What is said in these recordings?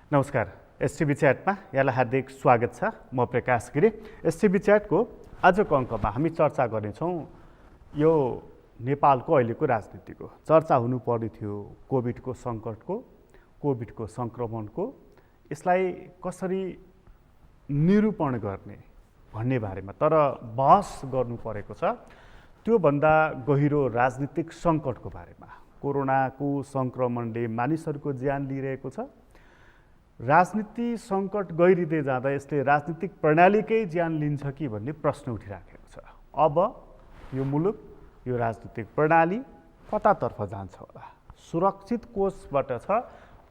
नमस्कार। एसटिभी च्याटमा यहाँलाई हार्दिक स्वागत छ। म प्रकाश गिरी। एसटिभी च्याटको आजको अङ्कमा हामी चर्चा गर्नेछौँ यो नेपालको अहिलेको राजनीतिको। चर्चा हुनुपर्ने थियो कोभिडको सङ्कटको, कोभिडको सङ्क्रमणको, यसलाई कसरी निरूपण गर्ने भन्ने बारेमा। तर बहस गर्नु परेको छ त्योभन्दा गहिरो राजनीतिक सङ्कटको बारेमा। कोरोनाको सङ्क्रमणले मानिसहरूको ज्यान लिइरहेको छ। राजनीति सङ्कट गहिरिँदै जाँदा यसले राजनीतिक प्रणालीकै ज्यान लिन्छ कि भन्ने प्रश्न उठिराखेको छ। अब यो मुलुक, यो राजनीतिक प्रणाली कतातर्फ जान्छ होला? सुरक्षित कोषबाट छ,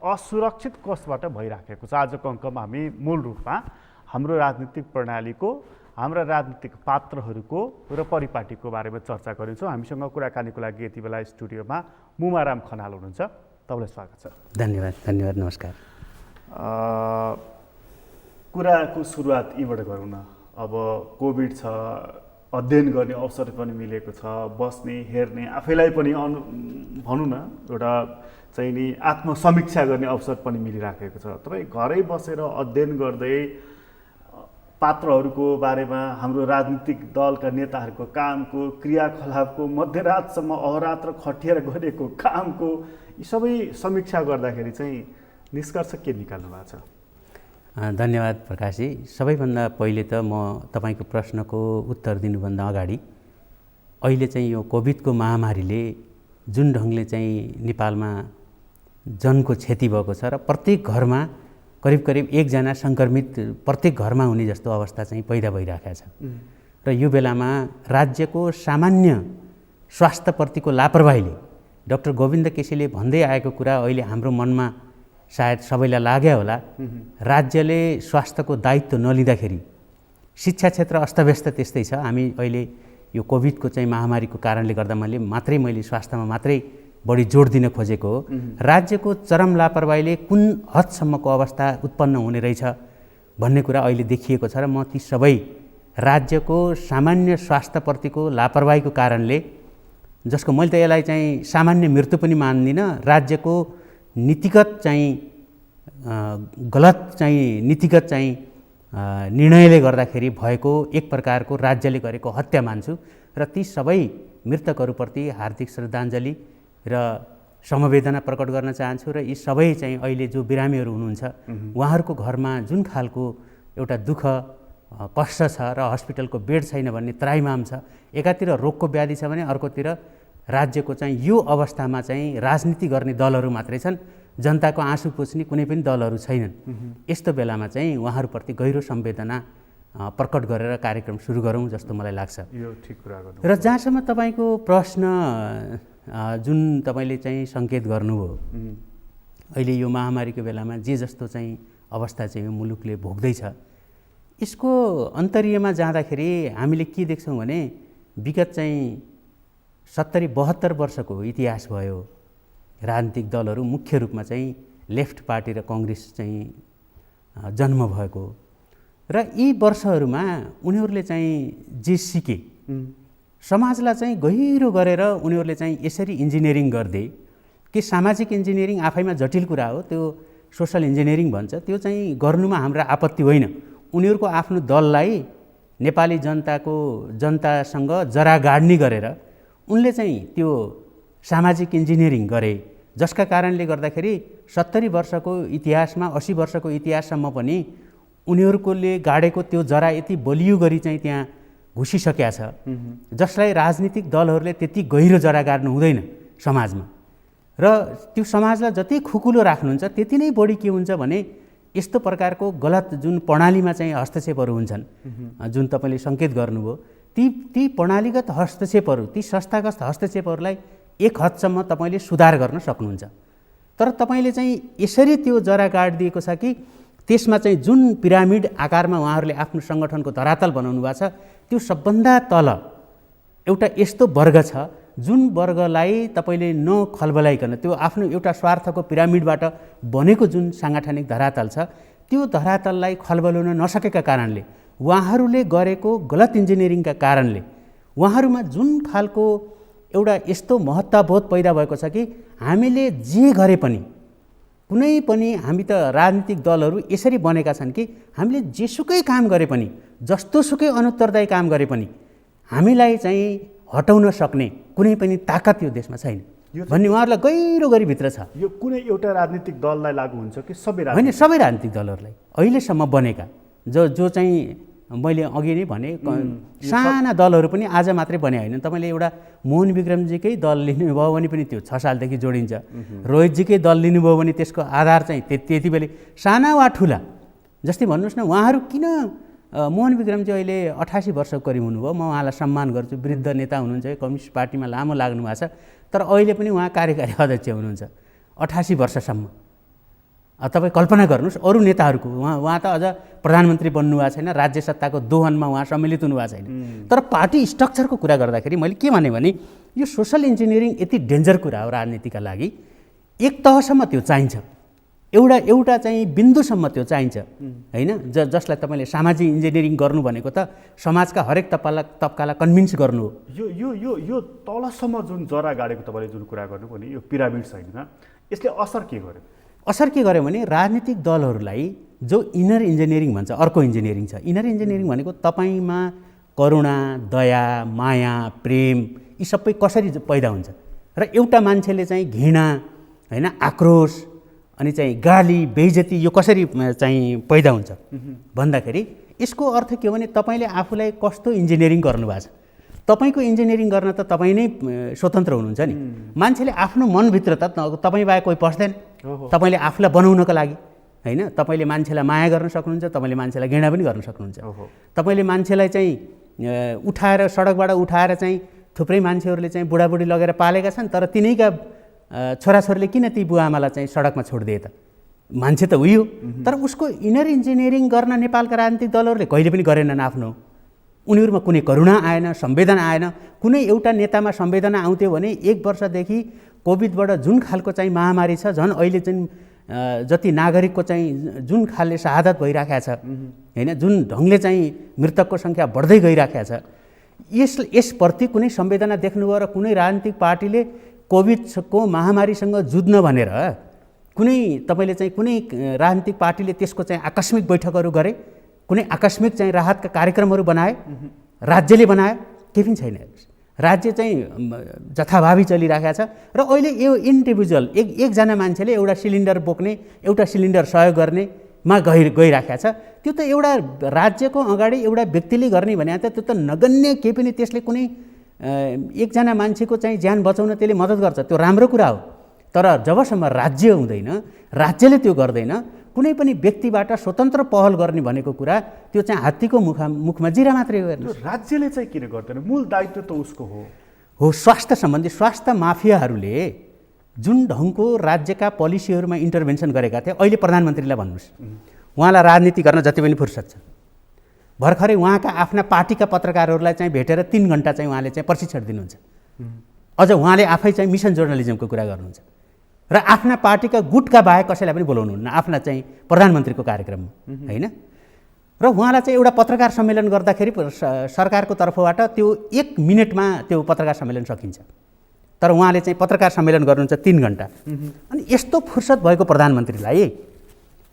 असुरक्षित कोषबाट भइराखेको छ। आजको अङ्कमा हामी मूल रूपमा हाम्रो राजनीतिक प्रणालीको, हाम्रा राजनीतिक पात्रहरूको र परिपाटीको बारेमा चर्चा गरिन्छौँ। हामीसँग कुराकानीको लागि यति बेला स्टुडियोमा मुमाराम खनाल हुनुहुन्छ। तपाईँलाई स्वागत छ। धन्यवाद, नमस्कार। कुराको सुरुवात यहीँबाट गरौँ न। अब कोभिड छ, अध्ययन गर्ने अवसर पनि मिलेको छ, बस्ने, हेर्ने, आफैलाई पनि भनौँ न एउटा चाहिँ नि आत्मसमीक्षा गर्ने अवसर पनि मिलिराखेको छ। तपाईँ घरै बसेर अध्ययन गर्दै पात्रहरूको बारेमा, हाम्रो राजनीतिक दलका नेताहरूको कामको, क्रियाकलापको, मध्यरातसम्म अहोरात्र खटिएर गरेको कामको यी सबै समीक्षा गर्दाखेरि चाहिँ निष्कर्ष के निकाल्नु भएको छ? धन्यवाद प्रकाशजी। सबैभन्दा पहिले त म तपाईँको प्रश्नको उत्तर दिनुभन्दा अगाडि अहिले चाहिँ यो कोभिडको महामारीले जुन ढङ्गले चाहिँ नेपालमा जनको क्षति भएको छ र प्रत्येक घरमा करिब एकजना सङ्क्रमित प्रत्येक घरमा हुने जस्तो अवस्था चाहिँ पैदा भइरहेको छ। र यो बेलामा राज्यको सामान्य स्वास्थ्यप्रतिको लापरवाहीले, डाक्टर गोविन्द केसीले भन्दै आएको कुरा अहिले हाम्रो मनमा सायद सबैलाई लाग्यो होला। राज्यले स्वास्थ्यको दायित्व नलिँदाखेरि शिक्षा क्षेत्र अस्तव्यस्त त्यस्तै छ। हामी अहिले यो कोभिडको चाहिँ महामारीको कारणले गर्दा मैले स्वास्थ्यमा मात्रै बढी जोड दिन खोजेको हो। राज्यको चरम लापरवाहीले कुन हदसम्मको अवस्था उत्पन्न हुने रहेछ भन्ने कुरा अहिले देखिएको छ। र म ती सबै राज्यको सामान्य स्वास्थ्यप्रतिको लापरवाहीको कारणले, जसको मैले त यसलाई चाहिँ सामान्य मृत्यु पनि मान्दिनँ, राज्यको नीतिगत नीतिगत निर्णयले गर्दाखेरि भएको एक प्रकारको राज्यले गरेको हत्या मान्छु। र ती सबै मृतकहरूप्रति हार्दिक श्रद्धाञ्जली र समवेदना प्रकट गर्न चाहन्छु। र यी सबै चाहिँ अहिले जो बिरामीहरू हुनुहुन्छ उहाँहरूको घरमा जुन खालको एउटा दुःख कष्ट छ र हस्पिटलको बेड छैन भन्ने त्राइमाम छ। एकातिर रोगको व्याधि छ भने अर्कोतिर राज्यको चाहिँ यो अवस्थामा चाहिँ राजनीति गर्ने दलहरू मात्रै छन्, जनताको आँसु पुछ्ने कुनै पनि दलहरू छैनन्। यस्तो बेलामा चाहिँ उहाँहरूप्रति गहिरो संवेदना प्रकट गरेर कार्यक्रम सुरु गरौँ जस्तो मलाई लाग्छ। यो ठिक कुरा गर्नु। र जहाँसम्म तपाईँको प्रश्न जुन तपाईँले चाहिँ सङ्केत गर्नुभयो, अहिले यो महामारीको बेलामा जे जस्तो चाहिँ अवस्था चाहिँ मुलुकले भोग्दैछ, यसको अन्तर्यमा जाँदाखेरि हामीले के देख्छौँ भने विगत चाहिँ 70-72 वर्षको इतिहास भयो। राजनीतिक दलहरू मुख्य रूपमा चाहिँ लेफ्ट पार्टी र कङ्ग्रेस चाहिँ जन्म भएको र यी वर्षहरूमा उनीहरूले चाहिँ जे सिके, समाजलाई चाहिँ गहिरो गरेर उनीहरूले चाहिँ यसरी इन्जिनियरिङ गर्दै कि सामाजिक इन्जिनियरिङ आफैमा जटिल कुरा हो, त्यो सोसल इन्जिनियरिङ भन्छ, त्यो चाहिँ गर्नुमा हाम्रो आपत्ति होइन। उनीहरूको आफ्नो दललाई नेपाली जनतासँग जरा गाड्ने गरेर उनले चाहिँ त्यो सामाजिक इन्जिनियरिङ गरे, जसका कारणले गर्दाखेरि 70 वर्षको इतिहासमा 80 वर्षको इतिहाससम्म पनि उनीहरूकोले गाडेको त्यो जरा यति बलियो गरी चाहिँ त्यहाँ घुसिसकेका छ, जसलाई राजनीतिक दलहरूले त्यति गहिरो जरा गाड्नु हुँदैन समाजमा। र त्यो समाजलाई जति खुकुलो राख्नुहुन्छ त्यति नै बढी के हुन्छ भने यस्तो प्रकारको गलत जुन प्रणालीमा चाहिँ हस्तक्षेपहरू हुन्छन्, जुन तपाईँले सङ्केत गर्नुभयो, ती प्रणालीगत हस्तक्षेपहरू, ती संस्थागत हस्तक्षेपहरूलाई एक हदसम्म तपाईँले सुधार गर्न सक्नुहुन्छ। तर तपाईँले चाहिँ यसरी त्यो जरा गाडिदिएको छ कि त्यसमा चाहिँ जुन पिरामिड आकारमा उहाँहरूले आफ्नो सङ्गठनको धरातल बनाउनु भएको छ, त्यो सबभन्दा तल एउटा यस्तो वर्ग छ जुन वर्गलाई तपाईँले नखलबलाइकन त्यो आफ्नो एउटा स्वार्थको पिरामिडबाट बनेको जुन साङ्गठनिक धरातल छ, त्यो धरातललाई खलबलाउन नसकेका कारणले, उहाँहरूले गरेको गलत इन्जिनियरिङका कारणले उहाँहरूमा जुन खालको एउटा यस्तो महत्त्वबोध पैदा भएको छ कि हामीले जे गरे पनि कुनै पनि हामी त राजनीतिक दलहरू यसरी बनेका छन् कि हामीले जेसुकै काम गरे पनि, जस्तोसुकै अनुत्तरदायी काम गरे पनि हामीलाई चाहिँ हटाउन सक्ने कुनै पनि ताकत यो देशमा छैन भन्ने उहाँहरूलाई गहिरो गरी भित्र छ। यो कुनै एउटा राजनीतिक दललाई लागू हुन्छ कि सबै होइन, सबै राजनीतिक दलहरूलाई अहिलेसम्म बनेका जो चाहिँ मैले अघि नै भने साना दलहरू पनि आज मात्रै बने होइन। तपाईँले एउटा मोहन विक्रमजीकै दल लिनुभयो भने पनि त्यो 6 सालदेखि जोडिन्छ, रोहितजीकै दल लिनुभयो भने त्यसको आधार चाहिँ त्यति बेला साना वा ठुला। जस्तै भन्नुहोस् न, उहाँहरू किन मोहन विक्रमजी अहिले 88 वर्षको करिब हुनुभयो, म उहाँलाई सम्मान गर्छु, वृद्ध नेता हुनुहुन्छ, कम्युनिस्ट पार्टीमा लामो लाग्नु भएको छ, तर अहिले पनि उहाँ कार्यकारी अध्यक्ष हुनुहुन्छ 88 वर्षसम्म। तपाईँ कल्पना गर्नुहोस् अरू नेताहरूको, उहाँ त अझ प्रधानमन्त्री बन्नु भएको छैन, राज्य सत्ताको दोहनमा उहाँ सम्मिलित हुनु भएको छैन। तर पार्टी स्ट्रक्चरको कुरा गर्दाखेरि मैले के भने यो सोसल इन्जिनियरिङ यति डेन्जर कुरा हो राजनीतिका लागि। एक तहसम्म त्यो चाहिन्छ, एउटा चाहिँ बिन्दुसम्म त्यो चाहिन्छ होइन। जसलाई तपाईँले सामाजिक इन्जिनियरिङ गर्नु भनेको त समाजका हरेक तबकालाई कन्भिन्स गर्नु हो। यो तलसम्म जुन जरा गाडेको तपाईँले जुन कुरा गर्नुभयो नि, यो पिरामिड शैलीमा यसले असर के गर्यो? असर के गर्यो भने राजनीतिक दलहरूलाई जो इनर इन्जिनियरिङ भन्छ, अर्को इन्जिनियरिङ छ। इनर इन्जिनियरिङ भनेको तपाईँमा करुणा, दया, माया, प्रेम यी सबै कसरी पैदा हुन्छ र एउटा मान्छेले चाहिँ घृणा होइन, आक्रोश अनि चाहिँ गाली, बेइज्जती यो कसरी चाहिँ पैदा हुन्छ भन्दाखेरि यसको अर्थ के हो भने तपाईँले आफूलाई कस्तो इन्जिनियरिङ गर्नुभएको छ। तपाईँको इन्जिनियरिङ गर्न त तपाईँ नै स्वतन्त्र हुनुहुन्छ नि। मान्छेले आफ्नो मनभित्र त तपाईँ बाहेक कोही पस्दैन। तपाईँले आफूलाई बनाउनको लागि होइन, तपाईँले मान्छेलाई माया गर्न सक्नुहुन्छ, तपाईँले मान्छेलाई घृणा पनि गर्न सक्नुहुन्छ। तपाईँले मान्छेलाई चाहिँ उठाएर सडकबाट उठाएर चाहिँ थुप्रै मान्छेहरूले चाहिँ बुढाबुढी लगेर पालेका छन्, तर तिनैका छोराछोरीले किन ती बुवाआमालाई चाहिँ सडकमा छोडिदिए त? मान्छे त उयो, तर उसको इनर इन्जिनियरिङ गर्न नेपालका राजनीतिक दलहरूले कहिले पनि गरेनन् आफ्नो। उनीहरूमा कुनै करुणा आएन, संवेदना आएन। कुनै एउटा नेतामा संवेदना आउँथ्यो भने 1 वर्षदेखि कोभिडबाट जुन खालको चाहिँ महामारी छ, झन् अहिले चाहिँ जति नागरिकको चाहिँ जुन खालले शहादत भइराखेको छ होइन, जुन ढङ्गले चाहिँ मृतकको सङ्ख्या बढ्दै गइराखेको छ, यसप्रति कुनै संवेदना देख्नुभयो र कुनै राजनीतिक पार्टीले कोभिडको महामारीसँग जुझ्न भनेर कुनै तपाईँले चाहिँ कुनै राजनीतिक पार्टीले त्यसको चाहिँ आकस्मिक बैठकहरू गरे, कुनै आकस्मिक चाहिँ राहतका कार्यक्रमहरू बनाए, राज्यले बनायो? केही पनि छैन। राज्य चाहिँ जथाभावी चलिरहेको छ र अहिले यो इन्डिभिजुअल एकजना मान्छेले एउटा सिलिन्डर बोक्ने, एउटा सिलिन्डर सहयोग गर्नेमा गइराखेको छ। त्यो त एउटा राज्यको अगाडि एउटा व्यक्तिले गर्ने भने त त्यो त नगण्य केही पनि, त्यसले कुनै एकजना मान्छेको चाहिँ ज्यान बचाउन त्यसले मद्दत गर्छ, त्यो राम्रो कुरा हो। तर जबसम्म राज्य हुँदैन, राज्यले त्यो गर्दैन, कुनै पनि व्यक्तिबाट स्वतन्त्र पहल गर्ने भनेको कुरा त्यो चाहिँ हात्तीको मुखमा जिरा मात्रै हो। हेर्नु, राज्यले चाहिँ किन गर्दैन? मूल दायित्व त उसको हो। स्वास्थ्य सम्बन्धी स्वास्थ्य माफियाहरूले जुन ढङ्गको राज्यका पोलिसीहरूमा इन्टरभेन्सन गरेका थिए, अहिले प्रधानमन्त्रीलाई भन्नुहोस्, उहाँलाई राजनीति गर्न जति पनि फुर्सद छ। भर्खरै उहाँका आफ्ना पार्टीका पत्रकारहरूलाई चाहिँ भेटेर 3 घन्टा चाहिँ उहाँले चाहिँ प्रशिक्षण दिनुहुन्छ। अझ उहाँले आफै चाहिँ मिसन जर्नलिजमको कुरा गर्नुहुन्छ र आफ्ना पार्टीका गुटका बाहेक कसैलाई पनि बोलाउनुहुन्न आफ्ना चाहिँ प्रधानमन्त्रीको कार्यक्रममा होइन। र उहाँलाई चाहिँ एउटा पत्रकार सम्मेलन गर्दाखेरि सरकारको तर्फबाट त्यो 1 मिनटमा त्यो पत्रकार सम्मेलन सकिन्छ, तर उहाँले चाहिँ पत्रकार सम्मेलन गर्नुहुन्छ 3 घन्टा। अनि यस्तो फुर्सद भएको प्रधानमन्त्रीलाई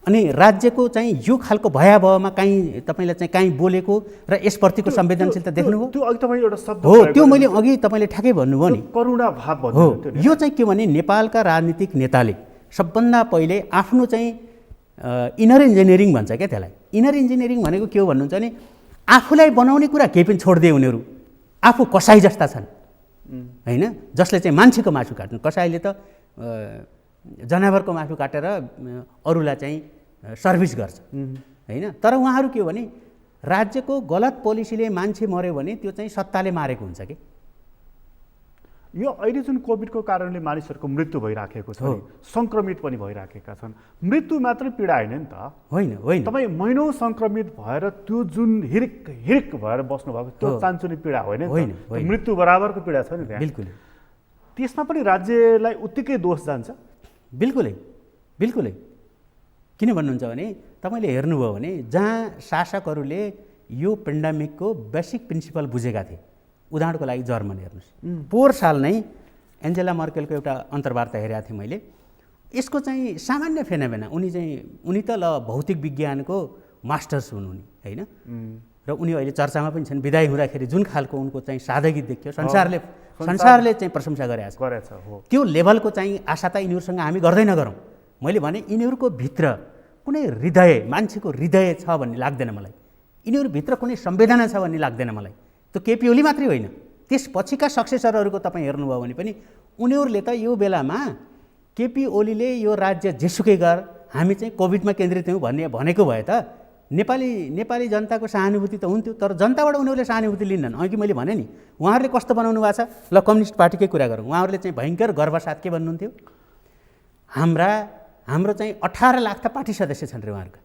अनि राज्यको चाहिँ यो खालको भयावहमा काहीँ तपाईँले चाहिँ काहीँ बोलेको र यसप्रतिको संवेदनशीलता देख्नुभयो? त्यो अघि तपाईँ एउटा शब्द हो, त्यो मैले अघि तपाईँले ठ्याक्कै भन्नुभयो नि, करुणा भाव भन्नु हो। यो चाहिँ के भने नेपालका राजनीतिक नेताले सबभन्दा पहिले आफ्नो चाहिँ इनर इन्जिनियरिङ भन्छ क्या त्यसलाई। इनर इन्जिनियरिङ भनेको के हो भन्नुहुन्छ भने आफूलाई बनाउने कुरा केही पनि छोडिदिए उनीहरू आफू कसाई जस्ता छन् होइन, जसले चाहिँ मान्छेको मासु काट्नु। कसाईले त जनावरको मासु काटेर अरूलाई चाहिँ सर्भिस गर्छ होइन। तर उहाँहरू के हो भने राज्यको गलत पोलिसीले मान्छे मर्यो भने त्यो चाहिँ सत्ताले मारेको हुन्छ कि। यो अहिले जुन कोभिडको कारणले मानिसहरूको मृत्यु भइराखेको छ, सङ्क्रमित पनि भइराखेका छन्, मृत्यु मात्रै पीडा होइन नि त? होइन। तपाईँ महिनौ सङ्क्रमित भएर त्यो जुन हिरिक भएर बस्नुभएको त्यो चान्चुने पीडा होइन, मृत्यु बराबरको पीडा छ नि त्यहाँ। बिल्कुल। त्यसमा पनि राज्यलाई उत्तिकै दोष जान्छ? बिल्कुलै। किन भन्नुहुन्छ भने तपाईँले हेर्नुभयो भने जहाँ शासकहरूले यो पेन्डेमिकको बेसिक प्रिन्सिपल बुझेका थिए, उदाहरणको लागि जर्मनी हेर्नुहोस्, पोहोर साल नै एन्जेला मर्केलको एउटा अन्तर्वार्ता हेरेको थिएँ मैले। यसको चाहिँ सामान्य फेनोमेना। उनी त ल भौतिक विज्ञानको मास्टर्स हुन् उनी, होइन? र उनी अहिले चर्चामा पनि छन्। विदाई हुँदाखेरि जुन खालको उनको चाहिँ सादगी देखियो, संसारले चाहिँ प्रशंसा गरेछ। त्यो लेभलको चाहिँ आशा त यिनीहरूसँग हामी गर्दै नगरौँ। मैले भने यिनीहरूको भित्र कुनै हृदय, मान्छेको हृदय छ भन्ने लाग्दैन मलाई। यिनीहरूभित्र कुनै संवेदना छ भन्ने लाग्दैन मलाई। त्यो केपी ओली मात्रै होइन, त्यसपछिका सक्सेसरहरूको तपाईँ हेर्नुभयो भने पनि उनीहरूले त यो बेलामा केपी ओलीले यो राज्य जेसुकै गर, हामी चाहिँ कोभिडमा केन्द्रित हौँ भनेको भए त नेपाली जनताको सहानुभूति त हुन्थ्यो। तर जनताबाट उनीहरूले सहानुभूति लिन्नन्। अघि मैले भने नि, उहाँहरूले कस्तो बनाउनु भएको छ। ल कम्युनिस्ट पार्टीकै कुरा गरौँ। उहाँहरूले चाहिँ भयङ्कर गर्वसाथ के भन्नुहुन्थ्यो, हाम्रो चाहिँ 18 लाख त पार्टी सदस्य छन् रे उहाँहरूका,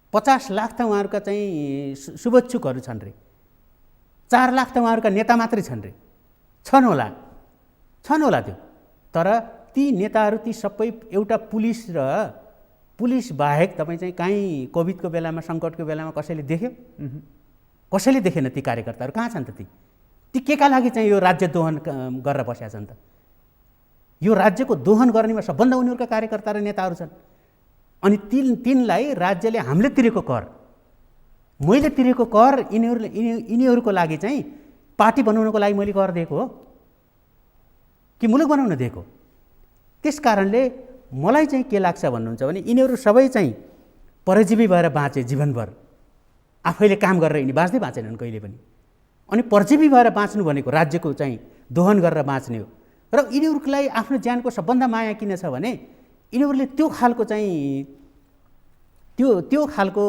50 लाख त उहाँहरूका चाहिँ शुभेच्छुकहरू छन् रे, 4 लाख त उहाँहरूका नेता मात्रै छन् रे। छन् होला त्यो। तर ती नेताहरू ती सबै एउटा पुलिस बाहेक तपाईँ चाहिँ कहीँ कोभिडको बेलामा, सङ्कटको बेलामा कसैले देख्यो? कसैले देखेन। ती कार्यकर्ताहरू कहाँ छन् त? ती केका लागि चाहिँ यो राज्य दोहन गरेर बसेका छन् त? यो राज्यको दोहन गर्नेमा सबभन्दा उनीहरूका कार्यकर्ता र नेताहरू छन्। अनि तिनलाई राज्यले हामीले तिरेको कर, मैले तिरेको कर यिनीहरूको लागि चाहिँ पार्टी बनाउनको लागि मैले कर दिएको हो कि मुलुक बनाउन दिएको? त्यस कारणले मलाई चाहिँ के लाग्छ भन्नुहुन्छ भने यिनीहरू सबै चाहिँ परजीवी भएर बाँचे जीवनभर। आफैले काम गरेर यिनी बाँचेनन् कहिले पनि। अनि परजीवी भएर बाँच्नु भनेको राज्यको चाहिँ दोहन गरेर बाँच्ने हो। र यिनीहरूलाई आफ्नो ज्यानको सबभन्दा माया किन छ भने यिनीहरूले त्यो खालको चाहिँ त्यो खालको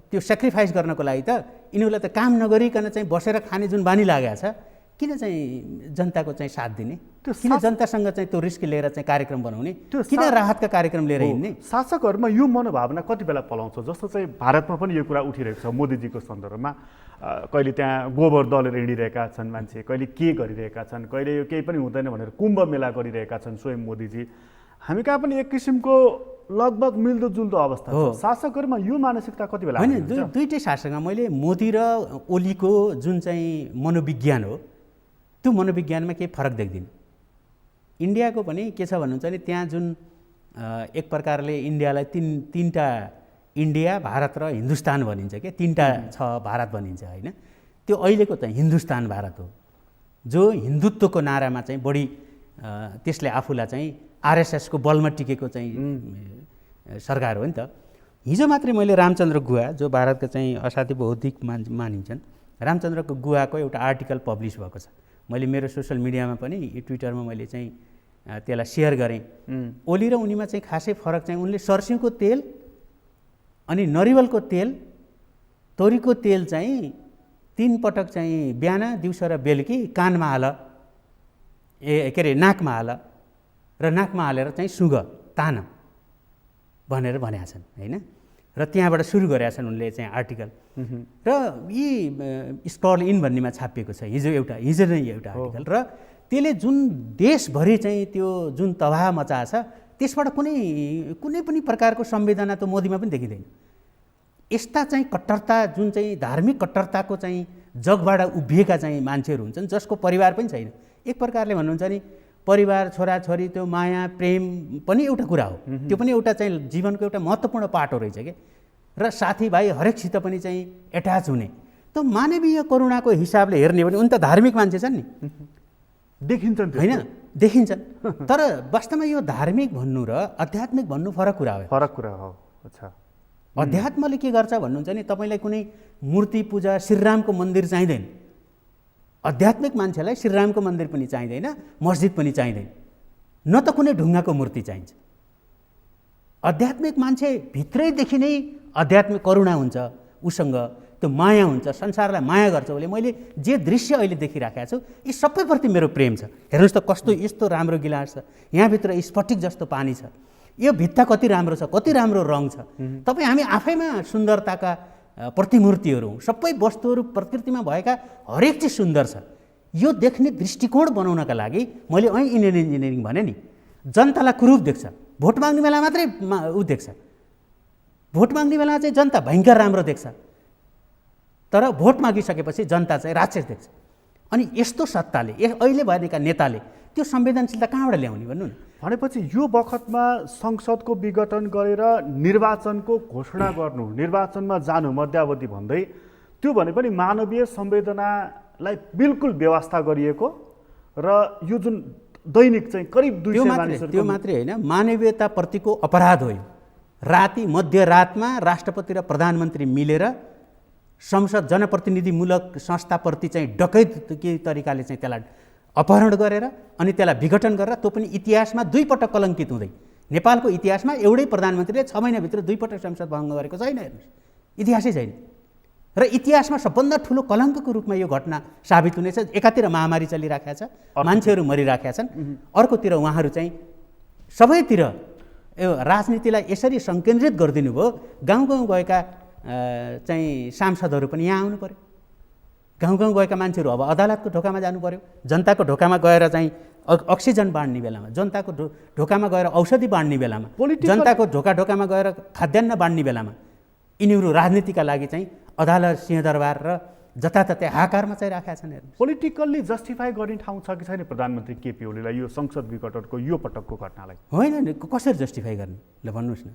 त्यो सेक्रिफाइस गर्नको लागि त यिनीहरूलाई त काम नगरिकन चाहिँ बसेर खाने जुन बानी लागेको छ, किन चाहिँ जनताको चाहिँ साथ दिने? किन जनतासँग चाहिँ त्यो रिस्क लिएर चाहिँ कार्यक्रम बनाउने? किन राहतका कार्यक्रम लिएर हिँड्ने? शासकहरूमा यो मनोभावना कति बेला पलाउँछ? जस्तो चाहिँ भारतमा पनि यो कुरा उठिरहेको छ मोदीजीको सन्दर्भमा। कहिले त्यहाँ गोबर दलेर हिँडिरहेका छन् मान्छे, कहिले के गरिरहेका छन्, कहिले यो केही पनि हुँदैन भनेर कुम्भ मेला गरिरहेका छन् स्वयं मोदीजी। हामी कहाँ पनि एक किसिमको लगभग मिल्दोजुल्दो अवस्था छ। शासकहरूमा यो मानसिकता कति बेला? होइन, दुईटै शासकमा मैले मोदी र ओलीको जुन चाहिँ मनोविज्ञान हो त्यो मनोविज्ञानमा केही फरक देख्दिनँ। इन्डियाको पनि के छ भन्नुहुन्छ भने त्यहाँ जुन एक प्रकारले इन्डियालाई तीनटा इन्डिया, भारत र हिन्दुस्तान भनिन्छ क्या, तीनटा छ भारत भनिन्छ, होइन? त्यो अहिलेको त हिन्दुस्तान भारत हो, जो हिन्दुत्वको नारामा चाहिँ बढी त्यसले आफूलाई चाहिँ आरएसएसको बलमा टिकेको चाहिँ सरकार हो नि त। हिजो मात्रै मैले रामचन्द्र गुहा, जो भारतका चाहिँ असाध्यै बौद्धिक मानिन्छन्, रामचन्द्रको गुहाको एउटा आर्टिकल पब्लिस भएको छ। मैले मेरो सोसियल मिडियामा पनि, ट्विटरमा मैले चाहिँ त्यसलाई सेयर गरेँ। ओली र उनीमा चाहिँ खासै फरक चाहिँ उनले सर्सिउँको तेल अनि नरिवलको तेल, तोरीको तेल चाहिँ 3 पटक चाहिँ बिहान, दिउँसो र बेलुकी कानमा हाल, के अरे नाकमा हाल, र नाकमा हालेर चाहिँ सुँग तान भनेर भनेका छन्, होइन? र त्यहाँबाट सुरु गरेका छन् उनले चाहिँ आर्टिकल। र यी स्क्रल इन भन्नेमा छापिएको छ हिजो नै एउटा आर्टिकल। र त्यसले जुन देशभरि चाहिँ त्यो जुन तबाह मचाएको छ त्यसबाट कुनै पनि प्रकारको संवेदना त मोदीमा पनि देखिँदैन। यस्ता चाहिँ कट्टरता, जुन चाहिँ धार्मिक कट्टरताको चाहिँ जगबाट उभिएका चाहिँ मान्छेहरू हुन्छन् जसको परिवार पनि छैन। एक प्रकारले भन्नुहुन्छ नि, परिवार, छोराछोरी, त्यो माया प्रेम पनि एउटा कुरा हो, त्यो पनि एउटा चाहिँ जीवनको एउटा महत्त्वपूर्ण पाटो रहेछ क्या। र साथीभाइ हरेकसित पनि चाहिँ एट्याच हुने, त मानवीय करुणाको हिसाबले हेर्ने भने उनी त धार्मिक मान्छे छन् नि, देखिन्छन्, होइन? देखिन्छन्। तर वास्तवमा यो धार्मिक भन्नु र आध्यात्मिक भन्नु फरक कुरा हो। अच्छा, अध्यात्मले के गर्छ भन्नुहुन्छ नि, तपाईँलाई कुनै मूर्ति पूजा, श्रीरामको मन्दिर चाहिँदैन। आध्यात्मिक मान्छेलाई श्रीरामको मन्दिर पनि चाहिँदैन, मस्जिद पनि चाहिँदैन, न त कुनै ढुङ्गाको मूर्ति चाहिन्छ। आध्यात्मिक मान्छे भित्रैदेखि नै आध्यात्मिक करुणा हुन्छ उसँग, त्यो माया हुन्छ, संसारलाई माया गर्छ उसले। मैले जे दृश्य अहिले देखिराखेको छु यी सबैप्रति मेरो प्रेम छ। हेर्नुहोस् त कस्तो यस्तो राम्रो गिलास छ, यहाँभित्र स्फटिक जस्तो पानी छ, यो भित्ता कति राम्रो छ, कति राम्रो रङ छ। तपाईँ हामी आफैमा सुन्दरताका प्रतिमूर्तिहरू हौँ। सबै वस्तुहरू प्रकृतिमा भएका हरेक चिज सुन्दर छ। यो देख्ने दृष्टिकोण बनाउनका लागि मैले इन्जिनियरिङ भने नि, जनतालाई कुरूप देख्छ, भोट माग्ने बेला मात्रै देख्छ। भोट माग्ने बेला चाहिँ जनता भयङ्कर राम्रो देख्छ, तर भोट मागिसकेपछि जनता चाहिँ राक्षस देख्छ। अनि यस्तो सत्ताले, अहिले भएका नेताले त्यो संवेदनशीलता कहाँबाट ल्याउने भन्नु न। भनेपछि यो बखतमा संसदको विघटन गरेर निर्वाचनको घोषणा गर्नु, निर्वाचनमा जानु मध्यावधि भन्दै, त्यो भने पनि मानवीय संवेदनालाई बिल्कुल व्यवस्था गरिएको र यो जुन दैनिक चाहिँ करिब 200 मानिसहरू, त्यो मात्रै होइन, मानवीयताप्रतिको अपराध हो। राति मध्यरातमा राष्ट्रपति र प्रधानमन्त्री मिलेर संसद जनप्रतिनिधिमूलक संस्थाप्रति चाहिँ डकैतकी तरिकाले चाहिँ त्यसलाई अपहरण गरेर अनि त्यसलाई विघटन गरेर, त्यो पनि इतिहासमा 2 पटक कलङ्कित हुँदै। नेपालको इतिहासमा एउटै प्रधानमन्त्रीले 6 महिनाभित्र 2 पटक संसद भङ्ग गरेको छैन, हेर्नुहोस्, इतिहासै छैन। र इतिहासमा सबभन्दा ठुलो कलङ्कको रूपमा यो घटना साबित हुनेछ। एकातिर महामारी चलिराखेको छ, मान्छेहरू मरिराखेका छन्, अर्कोतिर उहाँहरू चाहिँ सबैतिर यो राजनीतिलाई यसरी सङ्केन्द्रित गरिदिनु भयो। गाउँ गाउँ गएका चाहिँ सांसदहरू पनि यहाँ आउनु पर्यो, गाउँ गाउँ गएका मान्छेहरू अब अदालतको ढोकामा जानु पर्यो, जनताको ढोकामा गएर चाहिँ अक्सिजन बाँड्ने बेलामा, जनताको ढोकामा गएर औषधि बाँड्ने बेलामा, जनताको ढोकामा गएर खाद्यान्न बाँड्ने बेलामा यिनीहरू राजनीतिका लागि चाहिँ अदालत, सिंहदरबार र जताततै हाकारमा चाहिँ राखेका छन्। हेर्नु, पोलिटिकल्ली जस्टिफाई गर्ने ठाउँ छ कि छैन प्रधानमन्त्री केपी ओलीलाई यो संसद विघटनको यो पटकको घटनालाई? होइन, कसरी जस्टिफाई गर्ने ल भन्नुहोस् न।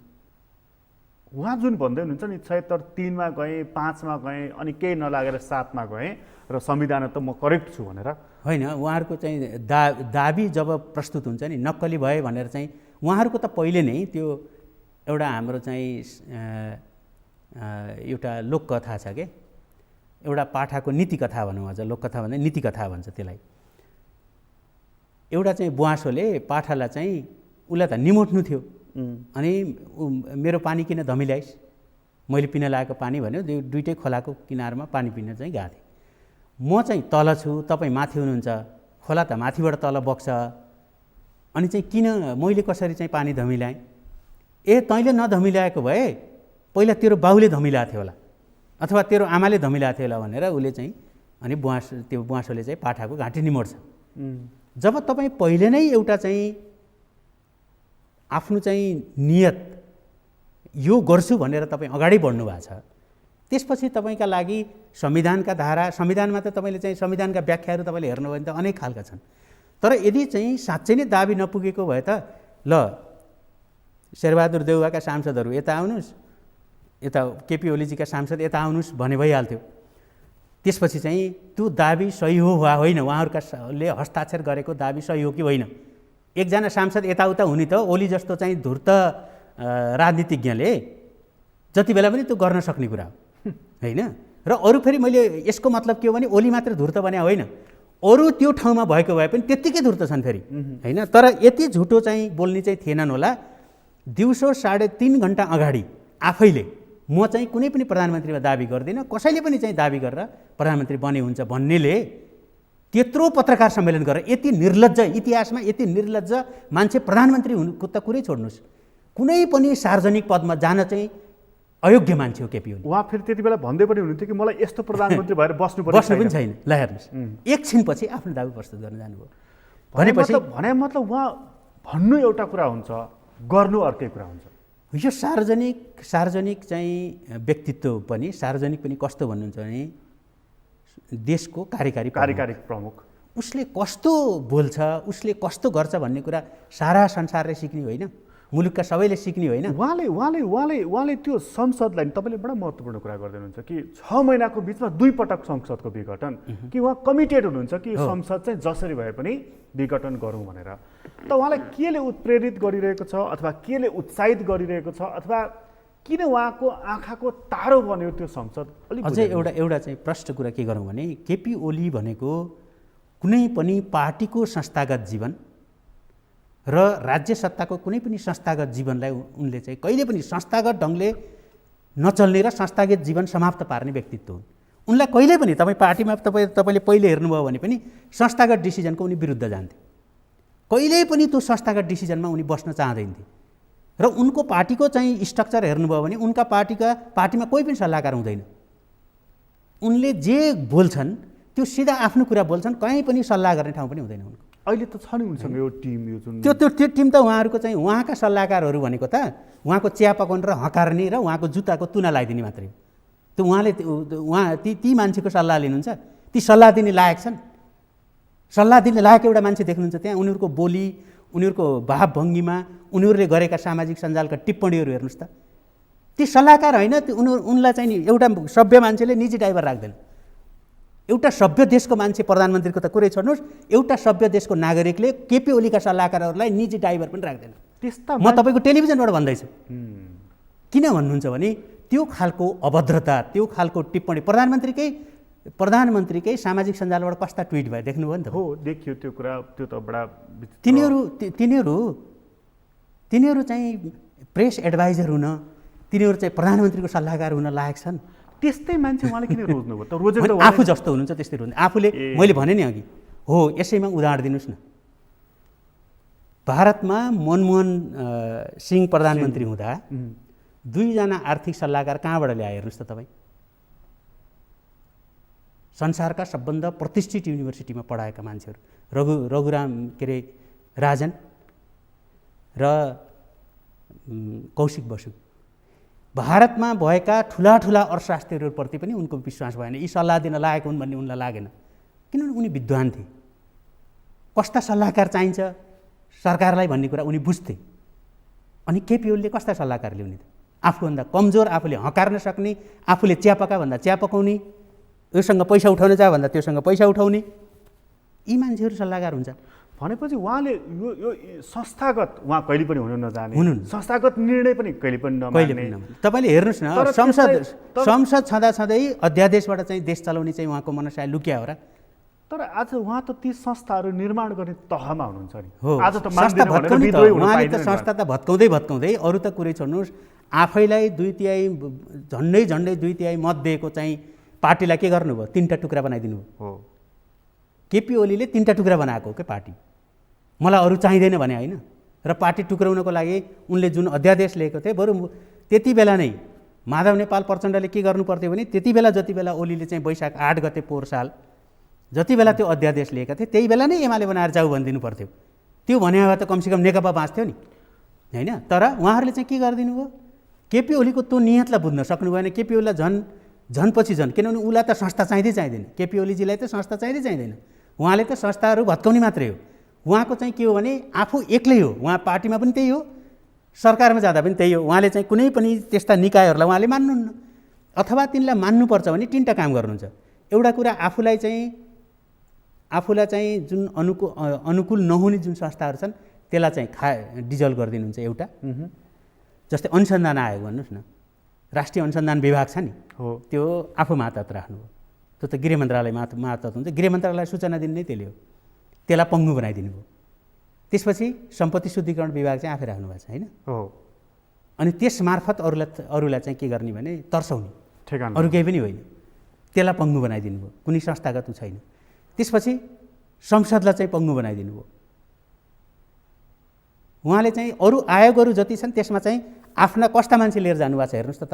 उहाँ जुन भन्दै हुनुहुन्छ नि 76 मा गएँ, 5 मा गएँ, अनि केही नलागेर 7 मा गएँ र संविधान त म करेक्ट छु भनेर, होइन, उहाँहरूको चाहिँ दाबी जब प्रस्तुत हुन्छ नि नक्कली भए भनेर चाहिँ उहाँहरूको त पहिले नै त्यो एउटा हाम्रो चाहिँ एउटा लोककथा छ के, एउटा पाठाको नीतिकथा भनौँ, अझ लोककथा भन्दा नीतिकथा भन्छ त्यसलाई। एउटा चाहिँ बुवासोले पाठालाई चाहिँ उसलाई त निमोट्नु थियो, अनि मेरो पानी किन धमिल्याइस्, मैले पिन लागेको पानी भन्यो, दुइटै खोलाको किनारमा पानी पिन चाहिँ गएको थिएँ। म चाहिँ तल छु, तपाईँ माथि हुनुहुन्छ, खोला त माथिबाट तल बग्छ, अनि चाहिँ किन मैले कसरी चाहिँ पानी धमिल्याएँ? ए तैँले नधमिल्याएको भए पहिला तेरो बाउले धमिल्याएको थियो होला, अथवा तेरो आमाले धमिल्याएको थियो होला भनेर उसले चाहिँ, अनि त्यो बुवासोले चाहिँ पाठाको घाँटी निमोड्छ। जब तपाईँ पहिले नै एउटा चाहिँ आफ्नो चाहिँ नियत यो गर्छु भनेर तपाईँ अगाडि बढ्नु भएको छ, त्यसपछि तपाईँका लागि संविधानका धारा, संविधानमा त तपाईँले चाहिँ संविधानका व्याख्याहरू तपाईँले हेर्नुभयो भने त अनेक खालका छन्। तर यदि चाहिँ साँच्चै नै दाबी नपुगेको भए त ल शेरबहादुर देउवाका सांसदहरू यता आउनुहोस्, यता केपी ओलीजीका सांसद यता आउनुहोस् भने भइहाल्थ्यो। त्यसपछि चाहिँ त्यो दाबी सही हो वा होइन, उहाँहरूले हस्ताक्षर गरेको दाबी सही हो कि होइन, एकजना सांसद यताउता हुने त ओली जस्तो चाहिँ धूर्त राजनीतिज्ञले जति बेला पनि त्यो गर्न सक्ने कुरा हो होइन। र अरू फेरि मैले यसको मतलब के हो भने ओली मात्र धूर्त भने होइन, अरू त्यो ठाउँमा भएको भए पनि त्यत्तिकै धूर्त छन् फेरि होइन। तर यति झुटो चाहिँ बोल्ने चाहिँ थिएनन् होला। दिउँसो 3.5 घन्टा अगाडि आफैले म चाहिँ कुनै पनि प्रधानमन्त्रीमा दाबी गर्दिनँ, कसैले पनि चाहिँ दाबी गरेर प्रधानमन्त्री बने हुन्छ भन्नेले त्यत्रो पत्रकार सम्मेलन गरेर यति निर्लज्ज, इतिहासमा यति निर्लज्ज मान्छे प्रधानमन्त्री हुनुको त कुरै छोड्नुहोस्, कुनै पनि सार्वजनिक पदमा जान चाहिँ अयोग्य मान्छे हो केपी ओली। उहाँ फेरि त्यति बेला भन्दै पनि हुनुहुन्थ्यो कि मलाई यस्तो प्रधानमन्त्री भएर बस्नु पनि छैन। ल हेर्नुहोस्, एकछिनपछि आफ्नो दाबी प्रस्तुत गर्न जानुभयो भनेपछि भने मतलब उहाँ भन्नु एउटा कुरा हुन्छ, गर्नु अर्कै कुरा हुन्छ। यो सार्वजनिक चाहिँ व्यक्तित्व पनि, सार्वजनिक पनि कस्तो भन्नुहुन्छ भने देशको कार्यकारी प्रमुख, उसले कस्तो बोल्छ, उसले कस्तो गर्छ भन्ने कुरा सारा संसारले सिक्ने होइन, मुलुकका सबैले सिक्ने होइन। उहाँले त्यो संसदलाई, तपाईँले बडा महत्त्वपूर्ण कुरा गर्दै हुनुहुन्छ कि 6 महिनाको बिचमा 2 पटक संसदको विघटन, कि उहाँ कमिटेड हुनुहुन्छ कि संसद चाहिँ जसरी भए पनि विघटन गरौँ भनेर। त उहाँलाई केले उत्प्रेरित गरिरहेको छ, अथवा केले उत्साहित गरिरहेको छ, अथवा किन उहाँको आँखाको तारो बन्यो त्यो संसद? अझै एउटा चाहिँ प्रश्न कुरा के गरौँ भने केपी ओली भनेको कुनै पनि पार्टीको संस्थागत जीवन र राज्य सत्ताको कुनै पनि संस्थागत जीवनलाई उनले चाहिँ कहिले पनि संस्थागत ढङ्गले नचल्ने र संस्थागत जीवन समाप्त पार्ने व्यक्तित्व हुन्। उनलाई कहिले पनि तपाईँ पार्टीमा तपाईँले पहिले हेर्नुभयो भने पनि संस्थागत डिसिजनको उनी विरुद्ध जान्थे, कहिल्यै पनि त्यो संस्थागत डिसिजनमा उनी बस्न चाहँदैनथे। र उनको पार्टीको चाहिँ स्ट्रक्चर हेर्नुभयो भने उनका पार्टीमा कोही पनि सल्लाहकार हुँदैन, उनले जे बोल्छन् त्यो सिधा आफ्नो कुरा बोल्छन्, कहीँ पनि सल्लाह गर्ने ठाउँ पनि हुँदैन उनको। अहिले त छ नि उनसँग यो टिम, यो जुन त्यो टिम त उहाँहरूको चाहिँ उहाँका सल्लाहकारहरू भनेको त उहाँको चिया पकाउने र हकार्ने र उहाँको जुत्ताको तुना लगाइदिने मात्रै हो। त्यो उहाँले ती मान्छेको सल्लाह लिनुहुन्छ, ती सल्लाह दिने लायक छन्? सल्लाह दिन लायक एउटा मान्छे देख्नुहुन्छ त्यहाँ। उनीहरूको बोली, उनीहरूको भावभङ्गीमा, उनीहरूले गरेका सामाजिक सञ्जालका टिप्पणीहरू हेर्नुहोस् त। ती सल्लाहकार होइन, उनलाई चाहिँ नि एउटा सभ्य मान्छेले निजी ड्राइभर राख्दैन। एउटा सभ्य देशको मान्छे, प्रधानमन्त्रीको त कुरै छोड्नुहोस्, एउटा सभ्य देशको नागरिकले केपी ओलीका सल्लाहकारहरूलाई निजी ड्राइभर पनि राख्दैन। म तपाईँको टेलिभिजनबाट भन्दैछु। किन भन्नुहुन्छ भने त्यो खालको अभद्रता, त्यो खालको टिप्पणी प्रधानमन्त्रीकै सामाजिक सञ्जालबाट कस्ता ट्विट भयो देख्नुभयो नि त। हो, देखियो त्यो कुरा। त्यो त बडा तिनीहरू चाहिँ प्रेस एडभाइजर हुन, तिनीहरू चाहिँ प्रधानमन्त्रीको सल्लाहकार हुन लायक छन्। त्यस्तै मान्छे उहाँले किन रोज्नुभयो त? रोजेको त आफू जस्तो हुनुहुन्छ त्यस्तै रोज्नु। आफूले मैले भने नि अघि, हो यसैमा उदाहरण दिनुहोस् न। भारतमा मनमोहन सिंह प्रधानमन्त्री हुँदा 2 जना आर्थिक सल्लाहकार कहाँबाट ल्याए हेर्नुहोस् त तपाईँ। संसारका सबभन्दा प्रतिष्ठित युनिभर्सिटीमा पढाएका मान्छेहरू, रघुराम राजन र कौशिक बसु। भारतमा भएका ठुला अर्थशास्त्रीहरूप्रति पनि उनको विश्वास भएन। यी सल्लाह दिन लायक हुन् भन्ने उनलाई लागेन, किनभने उनी विद्वान थिए। कस्ता सल्लाहकार चाहिन्छ सरकारलाई भन्ने कुरा उनी बुझ्थे। अनि केपी ओलीले कस्ता सल्लाहकार ल्याउने त? आफूभन्दा कमजोर, आफूले हकार्न सक्ने, आफूले चियापका भन्दा चिया पकाउने, योसँग पैसा उठाउन जा भन्दा त्योसँग पैसा उठाउने, यी मान्छेहरू सल्लाहकार हुन्छ भनेपछि उहाँले यो संस्थागत उहाँ कहिले पनि हुन नजाने, संस्थागत निर्णय पनि कहिले पनि नमान्ने। तपाईँले हेर्नुहोस् न, संसद छँदै अध्यादेशबाट चाहिँ देश चलाउने चाहिँ उहाँको मनसाय लुक्या हो र। तर आज उहाँ त ती संस्थाहरू निर्माण गर्ने तहमा हुनुहुन्छ नि। हो, आज त संस्था भत्काउने त उहाँले त संस्था त भत्काउँदै अरू त कुरै छोड्नुहोस्, आफैलाई 2/3 झन्डै 2/3 मत दिएको चाहिँ पार्टीलाई के गर्नुभयो? 3टा टुक्रा बनाइदिनु हो। केपी ओलीले 3टा टुक्रा बनाएको हो के पार्टी। मलाई अरू चाहिँदैन भने होइन। र पार्टी टुक्राउनको लागि उनले जुन अध्यादेश लिएको थिए, बरु त्यति बेला नै माधव नेपाल प्रचण्डले के गर्नु पर्थ्यो भने जति बेला ओलीले चाहिँ वैशाख 8 गते पोहोर साल जति बेला त्यो अध्यादेश लिएका थिए त्यही बेला नै एमाले बनाएर जाऊ भनिदिनु पर्थ्यो। त्यो भने भए त कमसेकम नेकपा बाँच्थ्यो नि, होइन? तर उहाँहरूले चाहिँ के गरिदिनु भयो? केपी ओलीको त्यो नियतलाई बुझ्न सक्नु भएन। केपी ओलीलाई झन् पछि झन्, किनभने उसलाई त संस्था चाहिँदैन। केपी ओलीजीलाई त संस्था चाहिँदैन। उहाँले त संस्थाहरू भत्काउने मात्रै हो। उहाँको चाहिँ के हो भने आफू एक्लै हो। उहाँ पार्टीमा पनि त्यही हो, सरकारमा जाँदा पनि त्यही हो। उहाँले चाहिँ कुनै पनि त्यस्ता निकायहरूलाई उहाँले मान्नुहुन्न, अथवा तिनलाई मान्नुपर्छ भने 3टा काम गर्नुहुन्छ। एउटा कुरा, आफूलाई चाहिँ जुन अनुकूल नहुने जुन संस्थाहरू छन् त्यसलाई चाहिँ डिजल्भ गरिदिनुहुन्छ। एउटा जस्तै अनुसन्धान आयोग भन्नुहोस् न, राष्ट्रिय अनुसन्धान विभाग छ नि, हो, त्यो आफू मातहत राख्नुभयो। त्यो त गृह मन्त्रालय मातहत हुन्छ। गृह मन्त्रालयलाई सूचना दिने नै त्यसले हो। त्यसलाई पङ्गु बनाइदिनु भयो। त्यसपछि सम्पत्ति शुद्धिकरण विभाग चाहिँ आफै राख्नु भएको छ, होइन? हो। अनि त्यस मार्फत अरूलाई चाहिँ के गर्ने भने तर्साउने, ठेगाना, अरू केही पनि होइन। त्यसलाई पङ्गु बनाइदिनु भयो। कुनै संस्थागत छैन। त्यसपछि संसदलाई चाहिँ पङ्गु बनाइदिनु भयो। उहाँले चाहिँ अरू आयोगहरू जति छन् त्यसमा चाहिँ आफ्ना कस्ता मान्छे लिएर जानुभएको छ हेर्नुहोस् त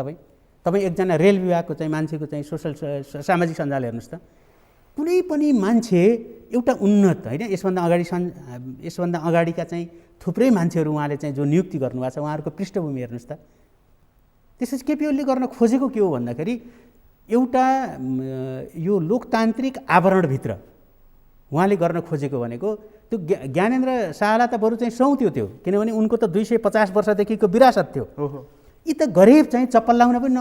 तपाईँ एकजना रेल विभागको चाहिँ मान्छेको चाहिँ सामाजिक सञ्जाल हेर्नुहोस् त। कुनै पनि मान्छे एउटा उन्नत, होइन, यसभन्दा अगाडिका चाहिँ थुप्रै मान्छेहरू उहाँले चाहिँ जो नियुक्ति गर्नुभएको छ उहाँहरूको पृष्ठभूमि हेर्नुहोस् त। त्यसपछि केपी ओलीले गर्न खोजेको के हो भन्दाखेरि एउटा यो लोकतान्त्रिक आवरणभित्र उहाँले गर्न खोजेको भनेको त्यो ज्ञानेन्द्र शाहलाई त बरु चाहिँ सौथ्यो त्यो, किनभने उनको त 250 वर्षदेखिको विरासत थियो। यी त गरिब चाहिँ चप्पल लाउन पनि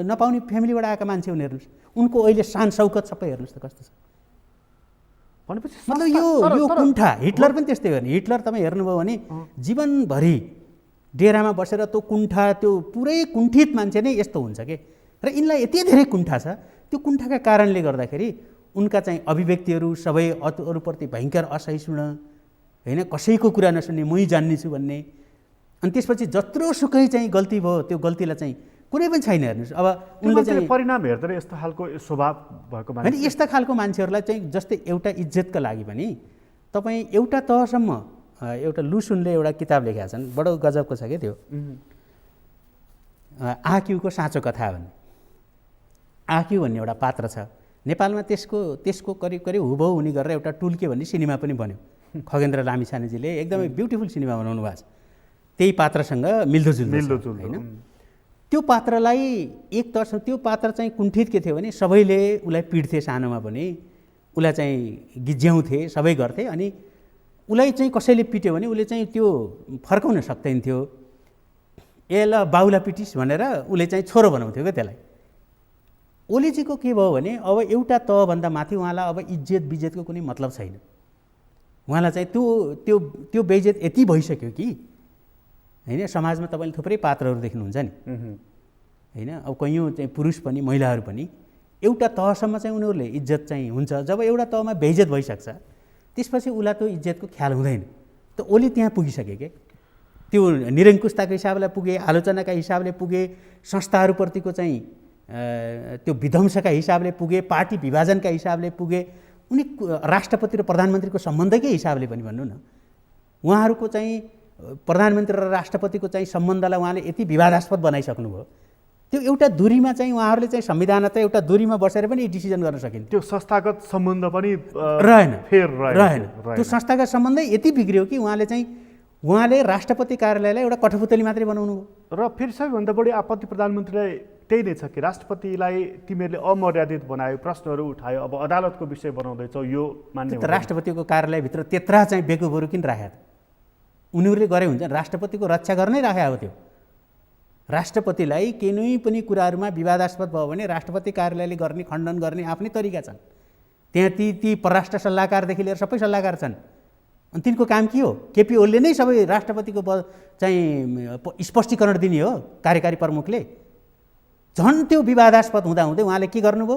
नपाउने फ्यामिलीबाट आएका मान्छे हुन्। हेर्नुहोस् उनको अहिले शान शौकत सबै हेर्नुहोस् त कस्तो छ। भनेपछि मतलब यो कुण्ठा, हिटलर पनि त्यस्तै हो नि। हिटलर तपाईँ हेर्नुभयो भने जीवनभरि डेरामा बसेर त्यो कुण्ठा, त्यो पुरै कुण्ठित मान्छे नै यस्तो हुन्छ के। र यिनलाई यति धेरै कुण्ठा छ, त्यो कुण्ठाका कारणले गर्दाखेरि उनका चाहिँ अभिव्यक्तिहरू सबै अरूप्रति भयङ्कर असहिष्णु, होइन, कसैको कुरा नसुन्ने, मै जान्ने छु भन्ने। अनि त्यसपछि जत्रो सुकै चाहिँ गल्ती भयो त्यो गल्तीलाई चाहिँ कुनै पनि छैन। हेर्नुहोस् अब उनले चाहिँ परिणाम हेर्दा यस्तो खालको स्वभाव भएको मान्छे, होइन, यस्ता खालको मान्छेहरूलाई चाहिँ जस्तै एउटा इज्जतका लागि पनि तपाईँ एउटा तहसम्म, एउटा लुसुनले एउटा किताब लेखेका छन्, बडो गजबको छ क्या त्यो, आक्युको साँचो कथा भन्ने। आक्यु भन्ने एउटा पात्र छ नेपालमा, त्यसको करिब हुबहु हुने गरेर एउटा टुल्के भन्ने सिनेमा पनि बन्यो। खगेन्द्र लामिछानेजीले एकदमै ब्युटिफुल सिनेमा बनाउनु भएको छ। त्यही पात्रसँग मिल्दोजुल्दो, होइन? त्यो पात्रलाई एक तर्फ त्यो पात्र चाहिँ कुण्ठित के थियो भने सबैले उसलाई पिट्थे सानोमा पनि, उसलाई चाहिँ गिज्याउँथे, सबै गर्थे। अनि उसलाई चाहिँ कसैले पिट्यो भने उसले चाहिँ त्यो फर्काउन सक्दैन थियो। ए ल बाउला पिटिस भनेर उसले चाहिँ छोरो बनाउँथ्यो क्या त्यसलाई। ओलीजीको के भयो भने अब एउटा तहभन्दा माथि उहाँलाई अब इज्जत बिज्जतको कुनै मतलब छैन। उहाँलाई चाहिँ त्यो त्यो त्यो बेइज्जत यति भइसक्यो कि होइन। समाजमा तपाईँले थुप्रै पात्रहरू देख्नुहुन्छ नि होइन। अब कैयौँ चाहिँ पुरुष पनि महिलाहरू पनि एउटा तहसम्म चाहिँ उनीहरूले इज्जत चाहिँ हुन्छ। जब एउटा तहमा बेइज्जत भइसक्छ त्यसपछि उसलाई त्यो इज्जतको ख्याल हुँदैन। त ओली त्यहाँ पुगिसके के, त्यो निरङ्कुशताको हिसाबले पुगे, आलोचनाका हिसाबले पुगे, संस्थाहरूप्रतिको चाहिँ त्यो विध्वंसका हिसाबले पुगे, पार्टी विभाजनका हिसाबले पुगे, उनी राष्ट्रपति र प्रधानमन्त्रीको सम्बन्धकै हिसाबले पनि भन्नु न। उहाँहरूको चाहिँ प्रधानमन्त्री र राष्ट्रपतिको चाहिँ सम्बन्धलाई उहाँले यति विवादास्पद बनाइसक्नुभयो। त्यो एउटा दूरीमा चाहिँ उहाँहरूले चाहिँ संविधान त एउटा दूरीमा बसेर पनि डिसिजन गर्न सकिन्छ। त्यो संस्थागत सम्बन्ध पनि रहेन। त्यो संस्थागत सम्बन्धै यति बिग्रियो कि उहाँले राष्ट्रपति कार्यालयलाई एउटा कठपुतली मात्रै बनाउनु भयो। र फेरि सबैभन्दा बढी आपत्ति प्रधानमन्त्रीलाई त्यही नै छ कि राष्ट्रपतिलाई तिमीहरूले अमर्यादित बनायो, प्रश्नहरू उठायो, अब अदालतको विषय बनाउँदैछौ, यो मान्ने त राष्ट्रपतिको कार्यालयभित्र त्यत्रा चाहिँ बेकुबहरू किन राख्या त? उनीहरूले गरे हुन्छ, राष्ट्रपतिको रक्षा गर्नै राख्या हो। त्यो राष्ट्रपतिलाई कुनै पनि कुराहरूमा विवादास्पद भयो भने राष्ट्रपति कार्यालयले गर्ने, खण्डन गर्ने आफ्नै तरिका छन्। त्यहाँ ती परराष्ट्र सल्लाहकारदेखि लिएर सबै सल्लाहकार छन्। अनि तिनको काम के हो? केपी ओलीले नै सबै राष्ट्रपतिको चाहिँ स्पष्टीकरण दिने हो कार्यकारी प्रमुखले। झन् त्यो विवादास्पद हुँदाहुँदै उहाँले के गर्नुभयो?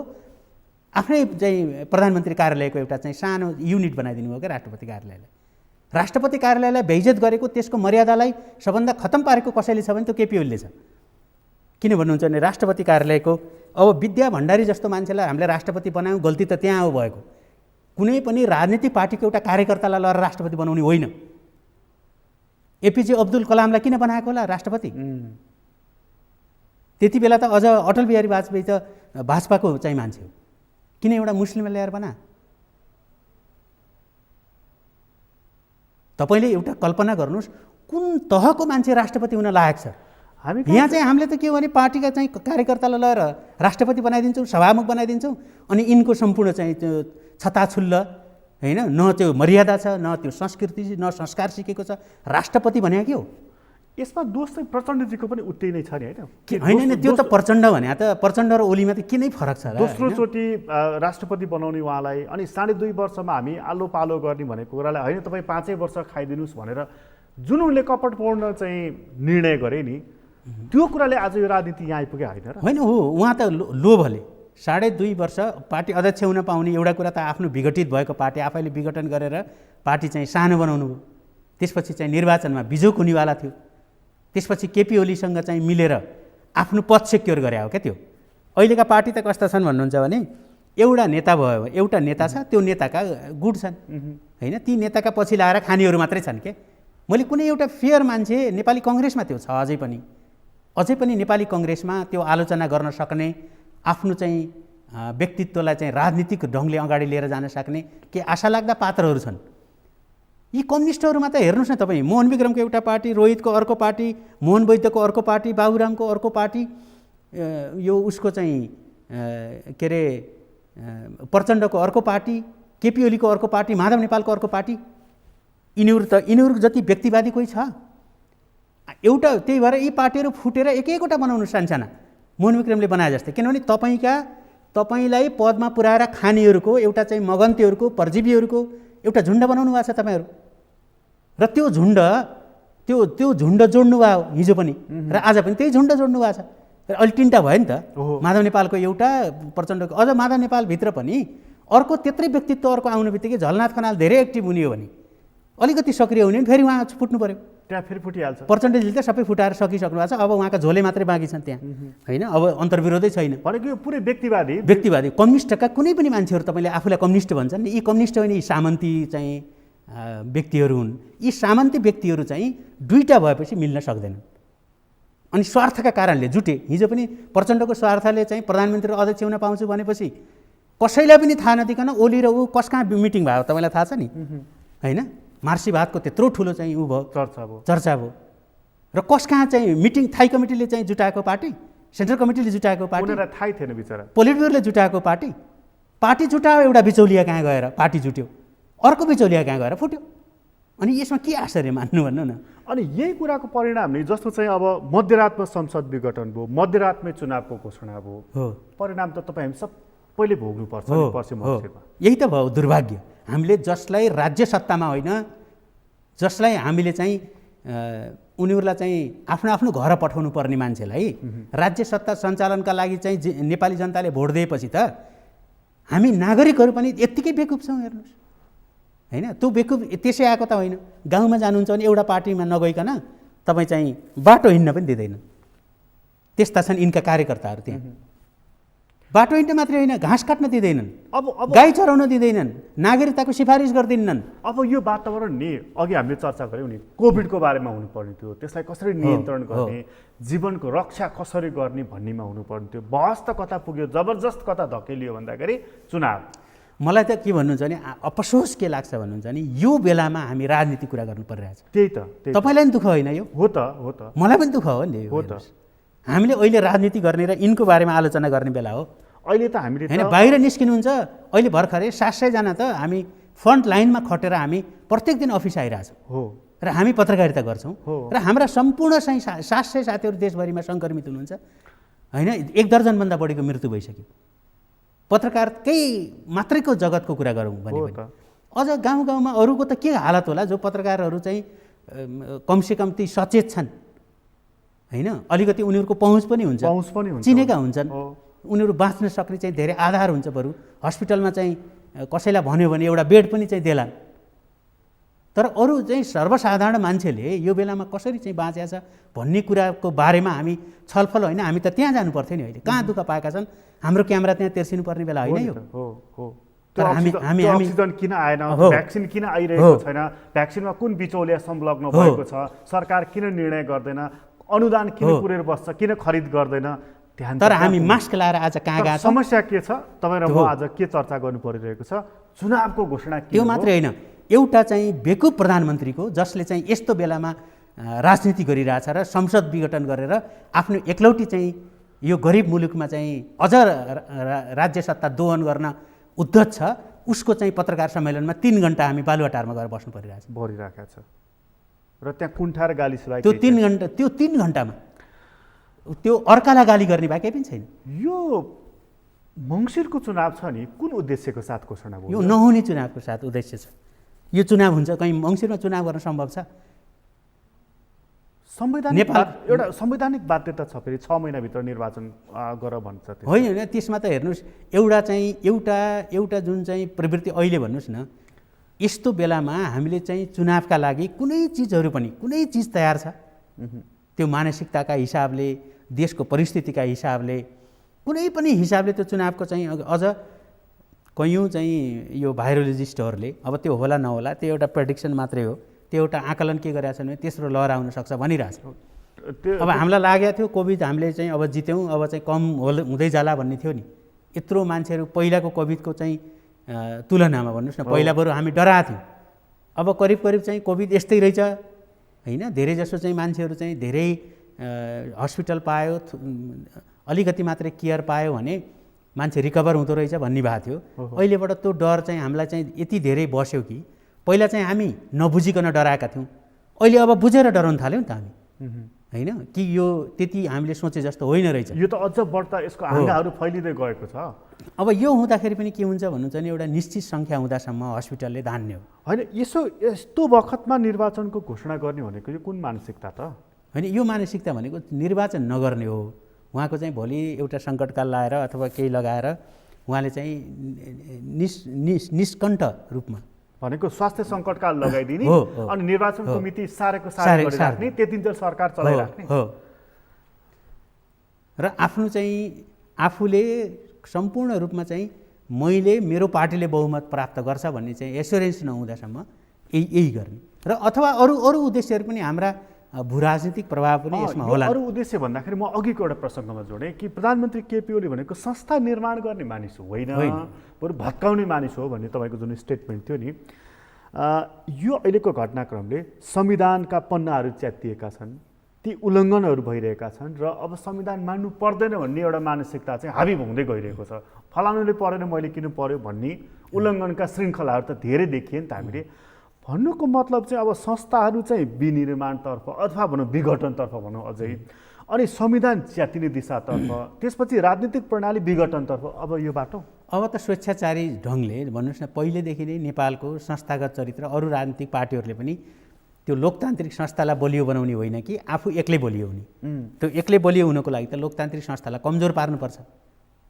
आफ्नै चाहिँ प्रधानमन्त्री कार्यालयको एउटा चाहिँ सानो युनिट बनाइदिनु भयो क्या राष्ट्रपति कार्यालयलाई। राष्ट्रपति कार्यालयलाई बेइज्जत गरेको, त्यसको मर्यादालाई सबभन्दा खत्तम पारेको कसैले छ भने त्यो केपी ओलीले छ। किन भन्नुहुन्छ भने राष्ट्रपति कार्यालयको अब विद्या भण्डारी जस्तो मान्छेलाई हामीले राष्ट्रपति बनायौँ, गल्ती त त्यहाँ हो भएको। कुनै पनि राजनीतिक पार्टीको एउटा कार्यकर्तालाई लगेर राष्ट्रपति बनाउने होइन। एपीजे अब्दुल कलामलाई किन बनाएको होला राष्ट्रपति? त्यति बेला त अझ अटल बिहारी वाजपेयी त भाजपाको चाहिँ मान्छे हो, किन एउटा मुस्लिमलाई ल्याएर बना? तपाईँले एउटा कल्पना गर्नुहोस्, कुन तहको मान्छे राष्ट्रपति हुन लायक छ? यहाँ चाहिँ हामीले त के हो भने पार्टीका चाहिँ कार्यकर्तालाई लगेर राष्ट्रपति बनाइदिन्छौँ, सभामुख बनाइदिन्छौँ, अनि यिनको सम्पूर्ण चाहिँ त्यो छताछुल्ल होइन, न त्यो मर्यादा छ, न त्यो संस्कृति, न संस्कार सिकेको छ। राष्ट्रपति भने के हो? यसमा दोष चाहिँ प्रचण्डजीको पनि उतै नै छ नि होइन? होइन, त्यो त प्रचण्ड भने त प्रचण्ड र ओलीमा त के नै फरक छ र? दोस्रोचोटि राष्ट्रपति बनाउने उहाँलाई अनि 2.5 वर्षमा हामी आलो पालो गर्ने भनेको कुरालाई होइन तपाईँ 5 वर्ष खाइदिनुहोस् भनेर जुन उनले कपटपूर्ण चाहिँ निर्णय गरे नि, त्यो कुराले आज यो राजनीति यहाँ आइपुगे होइन र? होइन हो, उहाँ त लोभले 2.5 वर्ष पार्टी अध्यक्ष हुन पाउने एउटा कुरा त आफ्नो विघटित भएको पार्टी आफैले विघटन गरेर पार्टी चाहिँ सानो बनाउनु भयो। त्यसपछि चाहिँ निर्वाचनमा बिजोग हुनेवाला थियो। त्यसपछि केपी ओलीसँग चाहिँ मिलेर आफ्नो पद सेक्योर गरे हो क्या त्यो। अहिलेका पार्टी त कस्ता छन् भन्नुहुन्छ भने एउटा नेता भयो, एउटा नेता छ, त्यो नेताका गुड छन् होइन, ती नेताका पछि लाएर खानेहरू मात्रै छन् के। मैले कुनै एउटा फेयर मान्छे नेपाली कङ्ग्रेसमा त्यो छ, अझै पनि नेपाली कङ्ग्रेसमा त्यो आलोचना गर्न सक्ने, आफ्नो चाहिँ व्यक्तित्वलाई चाहिँ राजनीतिक ढङ्गले अगाडि लिएर जान सक्ने के आशा लाग्दा पात्रहरू छन्। यी कम्युनिस्टहरूमा त हेर्नुहोस् न तपाईँ, मोहन विक्रमको एउटा पार्टी, रोहितको अर्को पार्टी, मोहन वैद्यको अर्को पार्टी, बाबुरामको अर्को पार्टी, यो उसको चाहिँ के अरे प्रचण्डको अर्को पार्टी, केपी ओलीको अर्को पार्टी, माधव नेपालको अर्को पार्टी। यिनीहरू जति व्यक्तिवादी कोही छ एउटा? त्यही भएर यी पार्टीहरू फुटेर एकैवटा बनाउनु सानसाना मोहन विक्रमले बनाए जस्तै। किनभने तपाईँलाई पदमा पुर्याएर खानेहरूको एउटा चाहिँ मगन्तीहरूको, परजीवीहरूको एउटा झुन्ड बनाउनु भएको छ तपाईँहरू, र त्यो झुन्ड जोड्नु भयो हिजो पनि र आज पनि त्यही झुन्ड जोड्नु भएको छ। र अहिले 3टा भयो नि त, माधव नेपालको एउटा, प्रचण्डको, अझ माधव नेपालभित्र पनि अर्को त्यत्रै व्यक्तित्व अर्को आउनु बित्तिकै झलनाथ खनाल धेरै एक्टिभ हुने हो भने, अलिकति सक्रिय हुने फेरि उहाँ फुट्नु पऱ्यो, त्यहाँ फेरि फुटिहाल्छ। प्रचण्डजीले त सबै फुटाएर सकिसक्नु भएको छ, अब उहाँका झोले मात्रै बाँकी छन् त्यहाँ होइन, अब अन्तर्विरोधै छैन। भनेको यो पुरै व्यक्तिवादी कम्युनिस्टका कुनै पनि मान्छेहरू तपाईँले आफूलाई कम्युनिस्ट भन्छन् नि, यी कम्युनिस्ट होइन, यी सामन्ती चाहिँ व्यक्तिहरू हुन्। यी सामन्ती व्यक्तिहरू चाहिँ दुईटा भएपछि मिल्न सक्दैनन् अनि स्वार्थका कारणले जुटे। हिजो पनि प्रचण्डको स्वार्थले चाहिँ प्रधानमन्त्री अध्यक्ष हुन पाउँछु भनेपछि कसैलाई पनि थाहा नदिकन ओली र ऊ कहाँ मिटिङ भयो तपाईँलाई थाहा छ नि होइन, मार्क्सवादको त्यत्रो ठुलो चाहिँ ऊ भयो, चर्चा भयो, र कहाँ चाहिँ मिटिङ थाई कमिटीले चाहिँ जुटाएको पार्टी, सेन्ट्रल कमिटीले जुटाएको पार्टी, थाहै थिएन बिचरा, पोलिट ब्युरोले जुटाएको पार्टी, पार्टी छुट्यायो, एउटा बिचौलिया कहाँ गएर पार्टी छुट्यो, अर्को बिचौलिया कहाँ गएर फुट्यो। अनि यसमा के आश्चर्य मान्नु भन्नु न। अनि यही कुराको परिणाम नै जस्तो चाहिँ अब मध्यरातमा संसद विघटन भयो, मध्यरातमै चुनावको घोषणा भयो, हो परिणाम त तपाईँ हामी सबैले भोग्नुपर्छ नि पश्चिम मङ्सिरमा। यही त भयो दुर्भाग्य। हामीले जसलाई राज्य सत्तामा होइन, जसलाई हामीले चाहिँ उनीहरूलाई चाहिँ आफ्नो आफ्नो घर पठाउनु पर्ने मान्छेलाई राज्य सत्ता सञ्चालनका लागि चाहिँ नेपाली जनताले भोट दिएपछि त हामी नागरिकहरू पनि यत्तिकै बेकुफ छौँ। हेर्नुहोस् होइन, त्यो बेकुफ त्यसै आएको त होइन। गाउँमा जानुहुन्छ भने एउटा पार्टीमा नगइकन तपाईँ चाहिँ बाटो हिँड्न पनि दिँदैन। त्यस्ता छन् यिनका कार्यकर्ताहरू त्यहाँ। बाटो हिँड्न मात्रै होइन, घाँस काट्न दिँदैनन्, अब गाई चराउन दिँदैनन्, नागरिकताको सिफारिस गर्दैनन्। अब यो वातावरण नि अघि हामीले चर्चा गऱ्यौँ नि, कोभिडको बारेमा हुनुपर्ने थियो, त्यसलाई कसरी नियन्त्रण गर्ने, जीवनको रक्षा कसरी गर्ने भन्नेमा हुनुपर्ने थियो। बहस त कता पुग्यो, जबरजस्त कता धकेलियो भन्दाखेरि चुनाव। मलाई त के भन्नुहुन्छ भने अफसोस के लाग्छ भन्नुहुन्छ भने यो बेलामा हामी राजनीति कुरा गर्नु परिरहेछ। त्यही त तपाईँलाई पनि दुःख होइन यो? हो त मलाई पनि दुःख हो नि। हो त हामीले अहिले राजनीति गर्ने र यिनको बारेमा आलोचना गर्ने बेला हो। अहिले त हामीले होइन, बाहिर निस्किनुहुन्छ अहिले भर्खरै 700 जना त हामी फ्रन्ट लाइनमा खटेर हामी प्रत्येक दिन अफिस आइरहेछौँ हो र हामी पत्रकारिता गर्छौँ हो। र हाम्रा सम्पूर्ण चाहिँ 700 साथीहरू देशभरिमा सङ्क्रमित हुनुहुन्छ होइन। 1 दर्जनभन्दा बढीको मृत्यु भइसक्यो। पत्रकारकै मात्रैको जगतको कुरा गरौँ भने पनि अझ गाउँ गाउँमा अरूको त के हालत होला जो पत्रकारहरू चाहिँ कमसेकम ती सचेत छन् होइन, अलिकति उनीहरूको पहुँच पनि हुन्छ, चिनेका हुन्छन्, उनीहरू बाँच्न सक्ने चाहिँ धेरै आधार हुन्छ। बरु हस्पिटलमा चाहिँ कसैलाई भन्यो भने एउटा बेड पनि चाहिँ देलान्। तर अरू चाहिँ सर्वसाधारण मान्छेले यो बेलामा कसरी चाहिँ बाँचेको छ भन्ने कुराको बारेमा हामी छलफल होइन, हामी त त्यहाँ जानु पर्थ्यो नि। अहिले कहाँ दुःख पाएका छन्, हाम्रो क्यामेरा त्यहाँ तेर्सिनु पर्ने बेला होइन यो। तर हामी अक्सिजन किन आएन, भ्याक्सिन किन आइरहेको छैन, भ्याक्सिनमा कुन बिचौलिया संलग्न भएको छ, सरकार किन निर्णय गर्दैन, अनुदान किन पुरेर बस्छ, किन खरिद गर्दैन, ध्यान। तर हामी मास्क लाएर आज कहाँ गएको छौँ। समस्या के छ तपाईँ र म आज के चर्चा गर्नु परिरहेको छ, चुनावको घोषणा त्यो मात्रै होइन, एउटा चाहिँ बेकुब प्रधानमन्त्रीको जसले चाहिँ यस्तो बेलामा राजनीति गरिरहेछ र संसद विघटन गरेर आफ्नो एकलौटी चाहिँ यो गरिब मुलुकमा चाहिँ अझ राज्य सत्ता दोहन गर्न उद्धत छ, उसको चाहिँ पत्रकार सम्मेलनमा 3 घण्टा हामी बालुवाटारमा गएर बस्नु परिरहेको छ र त्यहाँ कुण्ठा र गाली सिवाय त्यो 3 घण्टामा त्यो अर्कालाई गाली गर्ने भए केही पनि छैन। यो मङ्सिरको चुनाव छ नि, कुन उद्देश्यको साथ घोषणा भयो? यो नहुने चुनावको साथ उद्देश्य छ। यो चुनाव हुन्छ, कहीँ मङ्सिरमा चुनाव गर्न सम्भव छ? एउटा संवैधानिक बाध्यता छ, फेरि 6 महिनाभित्र निर्वाचन गर भन्छ। होइन, त्यसमा त हेर्नुहोस्, एउटा जुन चाहिँ प्रवृत्ति अहिले भन्नुहोस् न, यस्तो बेलामा हामीले चाहिँ चुनावका लागि कुनै चिज तयार छ, त्यो मानसिकताका हिसाबले, देशको परिस्थितिका हिसाबले, कुनै पनि हिसाबले त्यो चुनावको चाहिँ अझ कयौँ चाहिँ यो भाइरोलोजिस्टहरूले अब त्यो होला नहोला त्यो एउटा प्रेडिक्सन मात्रै हो, त्यो एउटा आकलन के गरेका छन् भने तेस्रो लहर आउन सक्छ भनिरहेछ। अब हामीलाई लागेको थियो कोभिड हामीले चाहिँ अब जित्यौँ, अब चाहिँ कम हुँदै जाला भन्ने थियो नि। यत्रो मान्छेहरू पहिलाको कोभिडको चाहिँ तुलनामा भन्नुहोस् न, पहिला बरु हामी डराएको थियौँ। अब करिब चाहिँ कोभिड यस्तै रहेछ होइन। धेरै जसो चाहिँ मान्छेहरू चाहिँ धेरै हस्पिटल पायो, अलिकति मात्रै केयर पायो भने मान्छे रिकभर हुँदो रहेछ भन्ने भएको थियो। अहिलेबाट त्यो डर चाहिँ हामीलाई चाहिँ यति धेरै बस्यो कि पहिला चाहिँ हामी नबुझिकन डराएका थियौँ, अहिले अब बुझेर डराउन थाल्यौँ नि त हामी होइन, कि यो त्यति हामीले सोचे जस्तो होइन रहेछ। यो त अझ बढ्ता यसको हाँगाहरू फैलिँदै गएको छ। अब यो हुँदाखेरि पनि के हुन्छ भन्नुहुन्छ भने एउटा निश्चित सङ्ख्या हुँदासम्म हस्पिटलले धान्ने हो होइन। यस्तो बखतमा निर्वाचनको घोषणा गर्ने भनेको यो कुन मानसिकता त होइन? यो मानसिकता भनेको निर्वाचन नगर्ने हो। उहाँको चाहिँ भोलि एउटा सङ्कटकाल लाएर अथवा केही लगाएर उहाँले चाहिँ निष्कण्ठ रूपमा भनेको स्वास्थ्य सङ्कटकाल लगाइदिने अनि निर्वाचनको मिति सारेको सारे गरिराख्ने, त्यतिन्जेल सरकार चलाइराख्ने हो। र आफ्नो चाहिँ आफूले सम्पूर्ण रूपमा चाहिँ मैले मेरो पार्टीले बहुमत प्राप्त गर्छ भन्ने चाहिँ एस्योरेन्स नहुँदासम्म यही गर्ने र अथवा अरू उद्देश्यहरू पनि हाम्रा भूराजनीतिक प्रभाव पनि यसमा होला। अरू उद्देश्य भन्दाखेरि म अघिको एउटा प्रसङ्गमा जोडेँ कि प्रधानमन्त्री केपी ओली भनेको संस्था निर्माण गर्ने मानिस होइन, बरु भत्काउने मानिस हो भन्ने तपाईँको जुन स्टेटमेन्ट थियो नि, यो अहिलेको घटनाक्रमले संविधानका पन्नाहरू च्यातिएका छन्, ती उल्लङ्घनहरू भइरहेका छन् र अब संविधान मान्नु पर्दैन भन्ने एउटा मानसिकता चाहिँ हाबी हुँदै गइरहेको छ। फलानुले परेन मैले किन पर्यो भन्ने उल्लङ्घनका श्रृङ्खलाहरू त धेरै देखिए नि त हामीले। भन्नुको मतलब चाहिँ अब संस्थाहरू चाहिँ विनिर्माणतर्फ अथवा भनौँ विघटनतर्फ भनौँ अझै, अनि संविधान च्यातिने दिशातर्फ, त्यसपछि राजनीतिक प्रणाली विघटनतर्फ, अब यो बाटो अब त स्वेच्छाचारी ढङ्गले भन्नुहोस् न, पहिलेदेखि नै नेपालको संस्थागत चरित्र अरू राजनीतिक पार्टीहरूले पनि त्यो लोकतान्त्रिक संस्थालाई बलियो बनाउने होइन कि आफू एक्लै बलियो हुने। त्यो एक्लै बलियो हुनको लागि त लोकतान्त्रिक संस्थालाई कमजोर पार्नुपर्छ।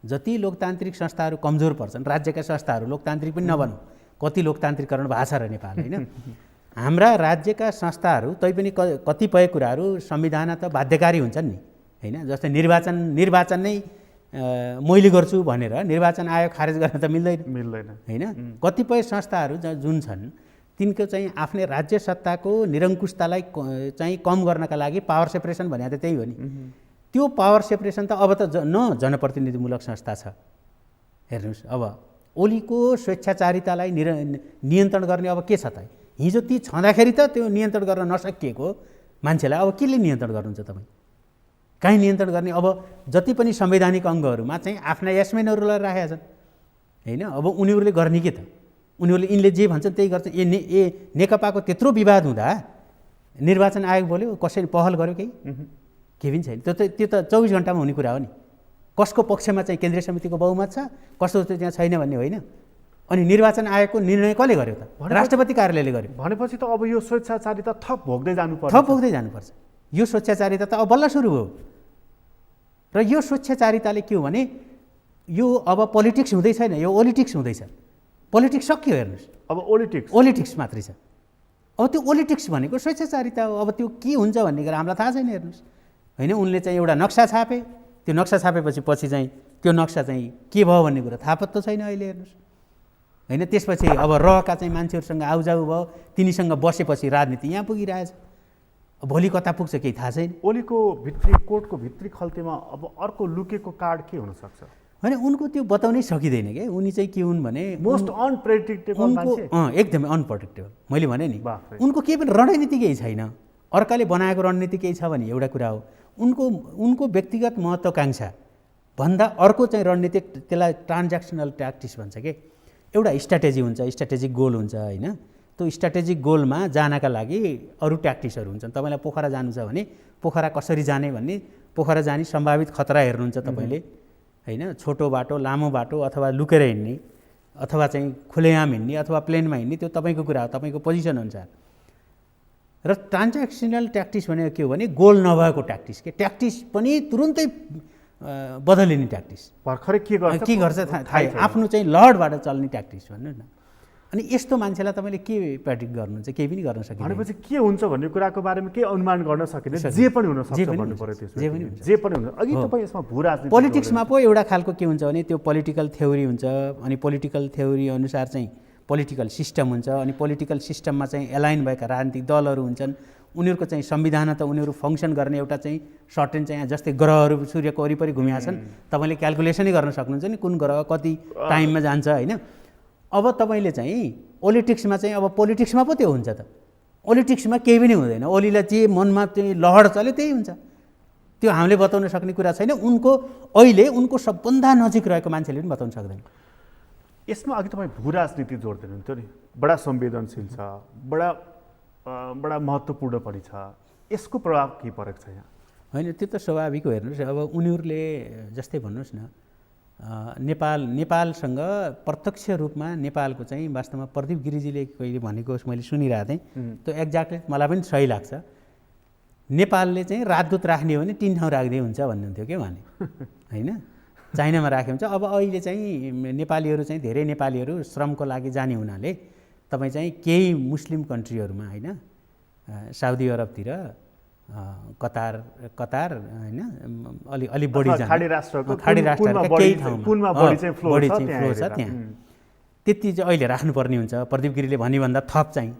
जति लोकतान्त्रिक संस्थाहरू कमजोर पर्छन्, राज्यका संस्थाहरू लोकतान्त्रिक पनि नबनौँ, कति लोकतान्त्रिकरण भएको छ र नेपाल, होइन? हाम्रा राज्यका संस्थाहरू तैपनि कतिपय कुराहरू संविधान त बाध्यकारी हुन्छन् नि, होइन? जस्तै निर्वाचन नै मैले गर्छु भनेर निर्वाचन आयोग खारेज गर्न त मिल्दैन, होइन? कतिपय संस्थाहरू जुन छन् तिनको चाहिँ आफ्नै राज्य सत्ताको निरङ्कुशतालाई चाहिँ कम गर्नका लागि पावर सेपरेसन भने त त्यही हो नि। त्यो पावर सेपरेसन त अब त जनप्रतिनिधिमूलक संस्था छ। हेर्नुहोस्, अब ओलीको स्वेच्छाचारितालाई नियन्त्रण गर्ने अब के छ त? हिजो ती छँदाखेरि त त्यो नियन्त्रण गर्न नसकिएको मान्छेलाई अब केले नियन्त्रण गर्नुहुन्छ तपाईँ? काहीँ नियन्त्रण गर्ने? अब जति पनि संवैधानिक अङ्गहरूमा चाहिँ आफ्ना यास्मेनहरूलाई राखेका छन्, होइन? अब उनीहरूले गर्ने के त? उनीहरूले यिनले जे भन्छन् त्यही गर्छन्। नेकपाको त्यत्रो विवाद हुँदा निर्वाचन आयोग बोल्यो, कसैले पहल गर्यो? केही पनि छैन। त्यो त 24 घन्टामा हुने कुरा हो नि। कसको पक्षमा चाहिँ केन्द्रीय समितिको बहुमत छ, कसको त्यहाँ छैन भन्ने होइन। अनि निर्वाचन आयोगको निर्णय कसले गर्यो त? राष्ट्रपति कार्यालयले गर्यो। भनेपछि त अब यो स्वेच्छाचारिता थप भोग्दै जानुपर्छ। यो स्वेच्छाचारिता त अब बल्ल सुरु भयो। र यो स्वेच्छाचारिताले के हो भने यो अब पोलिटिक्स हुँदै छैन, यो ओलिटिक्स हुँदैछ। पोलिटिक्स सक्यो, हेर्नुहोस्। अब ओलिटिक्स मात्रै छ। अब त्यो ओलिटिक्स भनेको स्वेच्छाचारिता हो। अब त्यो के हुन्छ भन्ने कुरा हामीलाई थाहा छैन, हेर्नुहोस्, होइन? उनले चाहिँ एउटा नक्सा छापे, त्यो नक्सा छापेपछि चाहिँ त्यो नक्सा चाहिँ के भयो भन्ने कुरा थाहा पत्तो छैन अहिले, हेर्नुहोस्, होइन? त्यसपछि अब रहका चाहिँ मान्छेहरूसँग आउजाउ भयो, तिनीसँग बसेपछि राजनीति यहाँ पुगिरहेछ। भोलि कता पुग्छ केही थाहा छैन। ओलीको कोर्टको भित्री खल्तीमा अब अर्को लुकेको कार्ड के हुनसक्छ? होइन, उनको त्यो बताउनै सकिँदैन क्या। उनी चाहिँ के हुन् भने मोस्ट अनप्रेडिक्टेबल मान्छे। एकदमै अनप्रेडिक्टेबल। मैले भने नि, उनको केही पनि रणनीति केही छैन। अर्काले बनाएको रणनीति केही छ भने एउटा कुरा हो। उनको व्यक्तिगत महत्त्वाकांक्षा भन्दा अर्को चाहिँ रणनीतिक, त्यसलाई ट्रान्ज्याक्सनल ट्याक्टिक्स भन्छ के। एउटा स्ट्राटेजी हुन्छ, स्ट्राटेजिक गोल हुन्छ, होइन? त्यो स्ट्राटेजिक गोलमा जानका लागि अरू ट्याक्टिक्सहरू हुन्छन्। तपाईँलाई पोखरा जानु छ भने पोखरा कसरी जाने भन्ने, पोखरा जाने सम्भावित खतरा हेर्नुहुन्छ तपाईँले, होइन? छोटो बाटो, लामो बाटो, अथवा लुकेर हिँड्ने, अथवा चाहिँ खुलेआम हिँड्ने, अथवा प्लेनमा हिँड्ने, त्यो तपाईँको कुरा हो, तपाईँको पोजिसन अनुसार। र ट्रान्ज्याक्सनल ट्याक्टिक्स भनेको के हो भने गोल नभएको ट्याक्टिक्स के। ट्याक्टिक्स पनि तुरुन्तै बदलिने ट्याक्टिक्स। भर्खरै के गर्छ थाहा, आफ्नो चाहिँ लहरबाट चल्ने ट्याक्टिक्स भन्नु न। अनि यस्तो मान्छेलाई तपाईँले के प्रेडिक्ट गर्नुहुन्छ? केही पनि गर्न सकिँदैन। भनेपछि के हुन्छ भन्ने कुराको बारेमा केही अनुमान गर्न सकिँदैन। जे पनि हुन सक्छ भन्नु पर्यो। जे पनि हुन्छ। अघि तपाईँ यसमा भू राजनीति, पोलिटिक्समा पो एउटा खालको के हुन्छ भने त्यो पोलिटिकल थ्योरी हुन्छ। अनि पोलिटिकल थ्योरी अनुसार चाहिँ पोलिटिकल सिस्टम हुन्छ। अनि पोलिटिकल सिस्टममा चाहिँ एलाइन भएका राजनीतिक दलहरू हुन्छन्। उनीहरूको चाहिँ संविधान त उनीहरू फङ्सन गर्ने एउटा चाहिँ सर्टेन चाहिँ जस्तै ग्रहहरू सूर्यको वरिपरि घुमिया छन्, तपाईँले क्यालकुलेसनै गर्न सक्नुहुन्छ नि कुन ग्रह कति टाइममा जान्छ, होइन? अब तपाईँले चाहिँ ओलिटिक्समा चाहिँ, अब पोलिटिक्समा पो त्यो हुन्छ त? ओलिटिक्समा केही पनि हुँदैन। ओलीलाई जे मनमा चाहिँ लहर चल्यो त्यही हुन्छ। त्यो हामीले बताउन सक्ने कुरा छैन। अहिले उनको सबभन्दा नजिक रहेको मान्छेले पनि बताउन सक्दैन। यसमा अघि तपाईँ भू राजनीति जोड्दै हुनुहुन्थ्यो नि, बडा संवेदनशील छ, बडा महत्त्वपूर्ण पनि छ। यसको प्रभाव के परेको छ यहाँ? होइन, त्यो त स्वाभाविक हो। हेर्नुहोस्, अब उनीहरूले जस्तै भन्नुहोस् न, नेपालसँग प्रत्यक्ष रूपमा नेपालको चाहिँ वास्तवमा प्रदीप गिरिजीले कहिले भनेको मैले सुनिरहेको थिएँ, त्यो एक्ज्याक्टली मलाई पनि सही लाग्छ। नेपालले चाहिँ राजदूत राख्ने हो भने 3 ठाउँ राख्दै हुन्छ भन्नुहुन्थ्यो क्या उहाँले, होइन? चाइनामा राख्यो हुन्छ। अब अहिले चाहिँ नेपालीहरू चाहिँ धेरै नेपालीहरू श्रमको लागि जाने हुनाले तपाईँ चाहिँ केही मुस्लिम कन्ट्रीहरूमा, होइन, साउदी अरबतिर, कतार, होइन, अलि बढी जाने खाडी राष्ट्रका केही ठाउँमा बढी चाहिँ फ्लो छ त्यहाँ। त्यति चाहिँ अहिले राख्नुपर्ने हुन्छ प्रदीप गिरीले भन्दा थप चाहिँ।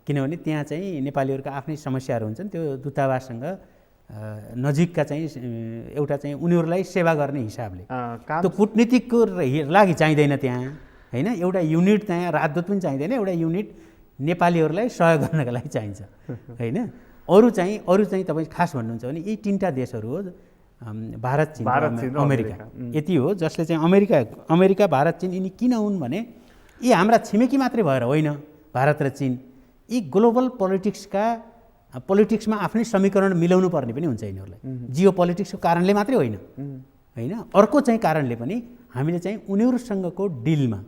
किनभने त्यहाँ चाहिँ नेपालीहरूका आफ्नै समस्याहरू हुन्छन्। त्यो दूतावाससँग नजिकका चाहिँ एउटा चाहिँ उनीहरूलाई सेवा गर्ने हिसाबले त्यो कूटनीतिकको लागि चाहिँदैन त्यहाँ, होइन? एउटा युनिट त्यहाँ राजदूत पनि चाहिँदैन, एउटा युनिट नेपालीहरूलाई सहयोग गर्नका लागि चाहिन्छ, होइन? अरू चाहिँ तपाईँ खास भन्नुहुन्छ भने यी 3टा देशहरू हो, भारत, चीन र अमेरिका। यति हो जसले चाहिँ अमेरिका, भारत, चीन यिनी किन हुन् भने यी हाम्रा छिमेकी मात्रै भएर होइन। भारत र चीन यी ग्लोबल पोलिटिक्समा आफ्नै समीकरण मिलाउनु पर्ने पनि हुन्छ यिनीहरूलाई, जियो पोलिटिक्सको कारणले मात्रै होइन, अर्को चाहिँ कारणले पनि हामीले चाहिँ उनीहरूसँगको डिलमा